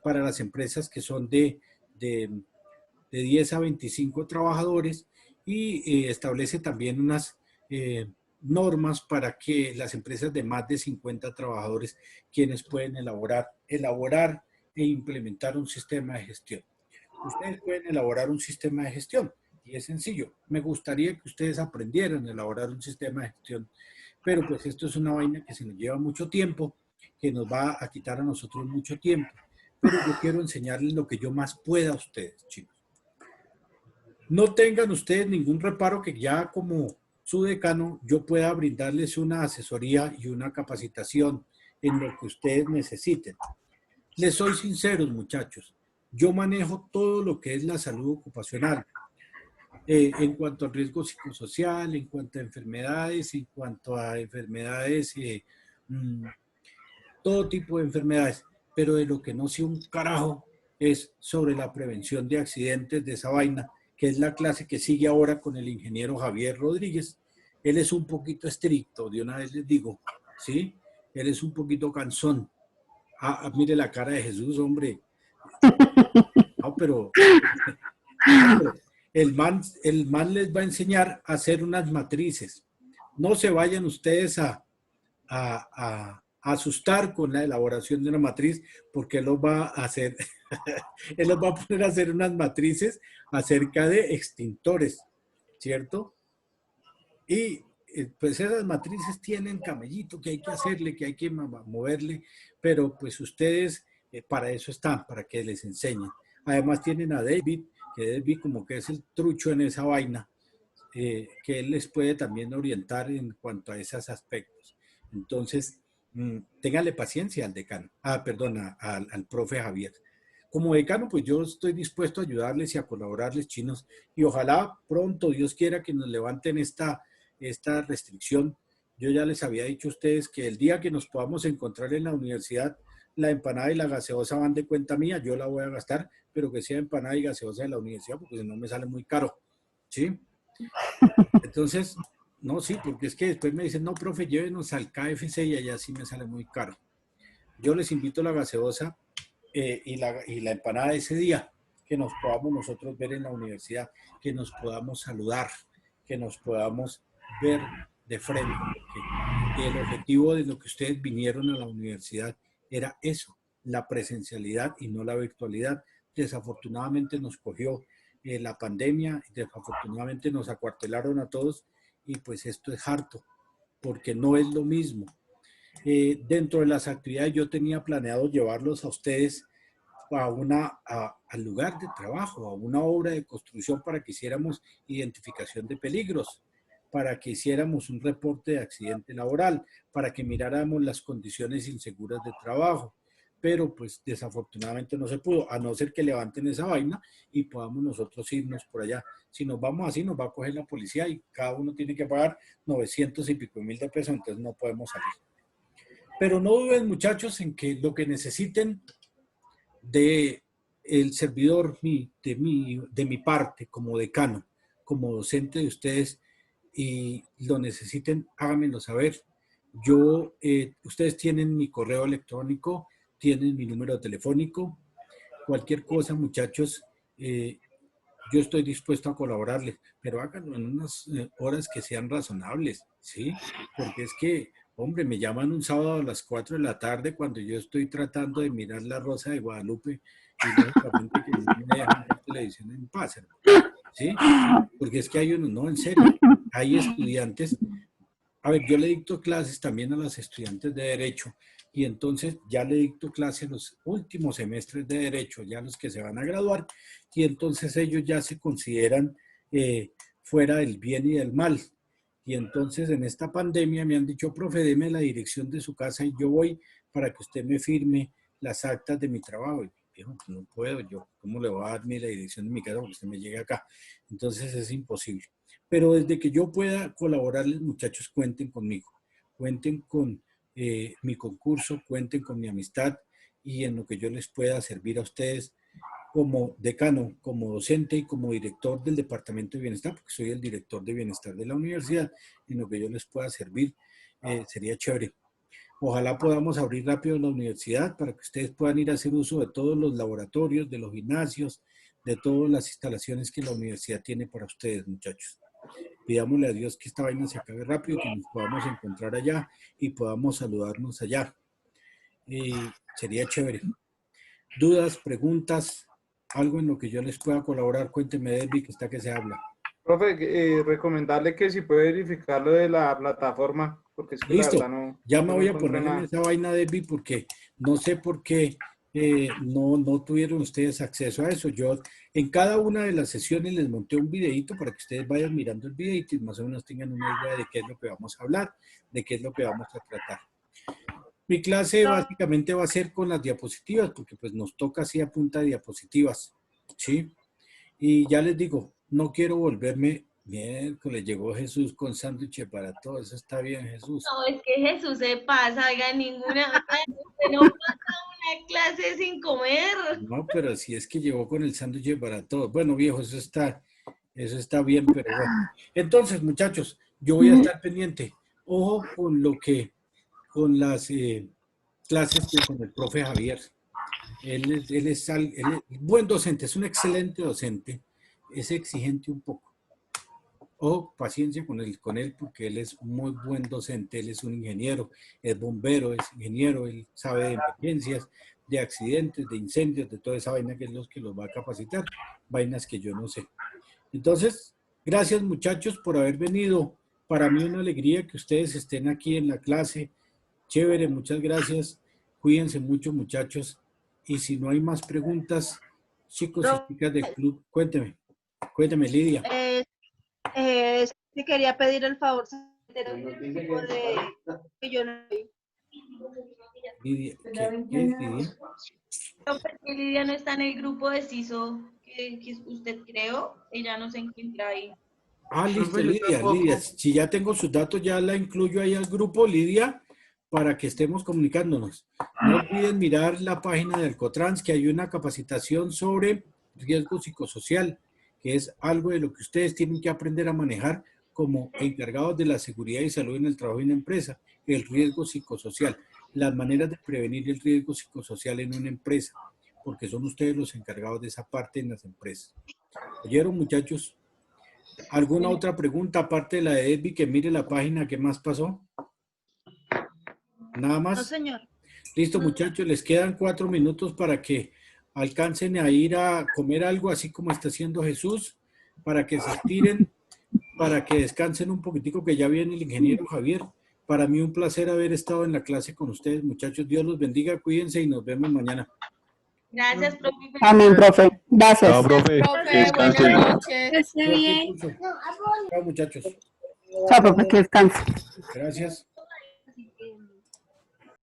para las empresas que son de 10 a 25 trabajadores, y establece también unas normas para que las empresas de más de 50 trabajadores, quienes pueden elaborar e implementar un sistema de gestión. Ustedes pueden elaborar un sistema de gestión y es sencillo. Me gustaría que ustedes aprendieran a elaborar un sistema de gestión, pero pues esto es una vaina que se nos lleva mucho tiempo, que nos va a quitar a nosotros mucho tiempo. Pero yo quiero enseñarles lo que yo más pueda a ustedes, chicos. No tengan ustedes ningún reparo que ya como su decano yo pueda brindarles una asesoría y una capacitación en lo que ustedes necesiten. Les soy sincero, muchachos. Yo manejo todo lo que es la salud ocupacional. en cuanto al riesgo psicosocial, en cuanto a enfermedades, mm, todo tipo de enfermedades, pero de lo que no sé un carajo es sobre la prevención de accidentes de esa vaina, que es la clase que sigue ahora con el ingeniero Javier Rodríguez. Él es un poquito estricto, de una vez les digo, ¿sí? Él es un poquito cansón. Mire la cara de Jesús, hombre. No, pero el man les va a enseñar a hacer unas matrices. No se vayan ustedes a asustar con la elaboración de una matriz, porque él los va a hacer, él los va a poner a hacer unas matrices acerca de extintores, ¿cierto? Y pues esas matrices tienen camellito que hay que hacerle, que hay que moverle, pero pues ustedes para eso están, para que les enseñen. Además tienen a David, que David como que es el trucho en esa vaina, que él les puede también orientar en cuanto a esos aspectos. Entonces, téngale paciencia al decano, perdón, al profe Javier. Como decano, pues yo estoy dispuesto a ayudarles y a colaborarles, chinos, y ojalá pronto, Dios quiera, que nos levanten esta restricción. Yo ya les había dicho a ustedes que el día que nos podamos encontrar en la universidad, la empanada y la gaseosa van de cuenta mía, yo la voy a gastar, pero que sea empanada y gaseosa de la universidad, porque si no me sale muy caro, ¿sí? Entonces, no, sí, porque es que después me dicen, no, profe, llévenos al KFC y allá sí me sale muy caro. Yo les invito a la gaseosa y la empanada ese día, que nos podamos nosotros ver en la universidad, que nos podamos saludar, que nos podamos ver de frente, porque el objetivo de lo que ustedes vinieron a la universidad era eso, la presencialidad y no la virtualidad. Desafortunadamente nos cogió la pandemia, desafortunadamente nos acuartelaron a todos y pues esto es harto, porque no es lo mismo. Dentro de las actividades yo tenía planeado llevarlos a ustedes al lugar de trabajo, a una obra de construcción para que hiciéramos identificación de peligros, para que hiciéramos un reporte de accidente laboral, para que miráramos las condiciones inseguras de trabajo. Pero pues desafortunadamente no se pudo, a no ser que levanten esa vaina y podamos nosotros irnos por allá. Si nos vamos así, nos va a coger la policía y cada uno tiene que pagar 900 y pico mil de pesos, entonces no podemos salir. Pero no duden, muchachos, en que lo que necesiten de el servidor de mi parte como decano, como docente de ustedes, y lo necesiten, háganmelo saber. Ustedes tienen mi correo electrónico, tienen mi número telefónico, cualquier cosa, muchachos, yo estoy dispuesto a colaborarles, pero háganlo en unas horas que sean razonables, ¿sí? Porque es que, hombre, me llaman un sábado a las 4 de la tarde cuando yo estoy tratando de mirar La Rosa de Guadalupe y lógicamente que no me dejan ver televisión en paz, ¿sí? Porque es que hay unos, no, en serio, hay estudiantes. A ver, yo le dicto clases también a los estudiantes de Derecho y entonces ya le dicto clases en los últimos semestres de Derecho, ya los que se van a graduar, y entonces ellos ya se consideran fuera del bien y del mal. Y entonces en esta pandemia me han dicho, profe, deme la dirección de su casa y yo voy para que usted me firme las actas de mi trabajo. Y yo, no puedo, yo, ¿cómo le voy a dar la dirección de mi casa porque usted me llegue acá? Entonces es imposible. Pero desde que yo pueda colaborarles, muchachos, cuenten conmigo. Cuenten con mi concurso, cuenten con mi amistad y en lo que yo les pueda servir a ustedes como decano, como docente y como director del Departamento de Bienestar, porque soy el director de Bienestar de la universidad, en lo que yo les pueda servir, sería chévere. Ojalá podamos abrir rápido la universidad para que ustedes puedan ir a hacer uso de todos los laboratorios, de los gimnasios, de todas las instalaciones que la universidad tiene para ustedes, muchachos. Pidámosle a Dios que esta vaina se acabe rápido, que nos podamos encontrar allá y podamos saludarnos allá. Sería chévere. ¿Dudas, preguntas, algo en lo que yo les pueda colaborar? Cuénteme, Derby, que está que se habla. Profe, recomendarle que si puede verificar lo de la plataforma, porque es que listo, la verdad ya me voy a no poner en esa vaina, Derby, porque no sé por qué no tuvieron ustedes acceso a eso. Yo en cada una de las sesiones les monté un videito para que ustedes vayan mirando el videito y más o menos tengan una idea de qué es lo que vamos a hablar, de qué es lo que vamos a tratar. Mi clase básicamente va a ser con las diapositivas, porque pues nos toca así a punta de diapositivas, ¿sí? Y ya les digo, no quiero volverme, miércoles, llegó Jesús con sándwiches para todos, eso está bien, Jesús. No, es que Jesús se pasa, oiga, usted no pasa una clase sin comer. No, pero si es que llegó con el sándwich para todos. Bueno, viejo, eso está bien, pero bueno. Entonces, muchachos, yo voy a estar pendiente. Ojo con las clases con el profe Javier. Él es buen docente, es un excelente docente, es exigente un poco. Ojo, paciencia con él porque él es muy buen docente, él es un ingeniero, es bombero, es ingeniero, él sabe de emergencias, de accidentes, de incendios, de toda esa vaina que es los que los va a capacitar, vainas que yo no sé. Entonces, gracias muchachos por haber venido. Para mí una alegría que ustedes estén aquí en la clase. Chévere, muchas gracias. Cuídense mucho muchachos. Y si no hay más preguntas, chicos y chicas del club, cuénteme, Lidia. Si quería pedir el favor de que yo no. Lidia, ¿qué es Lidia? Profe, que Lidia no está en el grupo de CISO que usted creó, ella no se encuentra ahí. Ah, listo, Lidia. Si ya tengo sus datos, ya la incluyo ahí al grupo, Lidia, para que estemos comunicándonos. No olviden mirar la página del Cotrans, que hay una capacitación sobre riesgo psicosocial, que es algo de lo que ustedes tienen que aprender a manejar como encargados de la seguridad y salud en el trabajo en una empresa, el riesgo psicosocial, las maneras de prevenir el riesgo psicosocial en una empresa, porque son ustedes los encargados de esa parte en las empresas. ¿Oyeron, muchachos? ¿Alguna otra pregunta aparte de la de Edvi, que mire la página? ¿Qué más pasó? ¿Nada más? No, señor. Listo, muchachos, les quedan 4 minutos para que alcancen a ir a comer algo, así como está haciendo Jesús, para que se estiren, para que descansen un poquitico, que ya viene el ingeniero Javier. Para mí un placer haber estado en la clase con ustedes, muchachos. Dios los bendiga, cuídense y nos vemos mañana. Gracias, profe. Amén, profe. Gracias. Chao, profe. Profe, Descanse. buenas noches. Esté bien. Chao, muchachos. Chao, profe, que descanse. Gracias.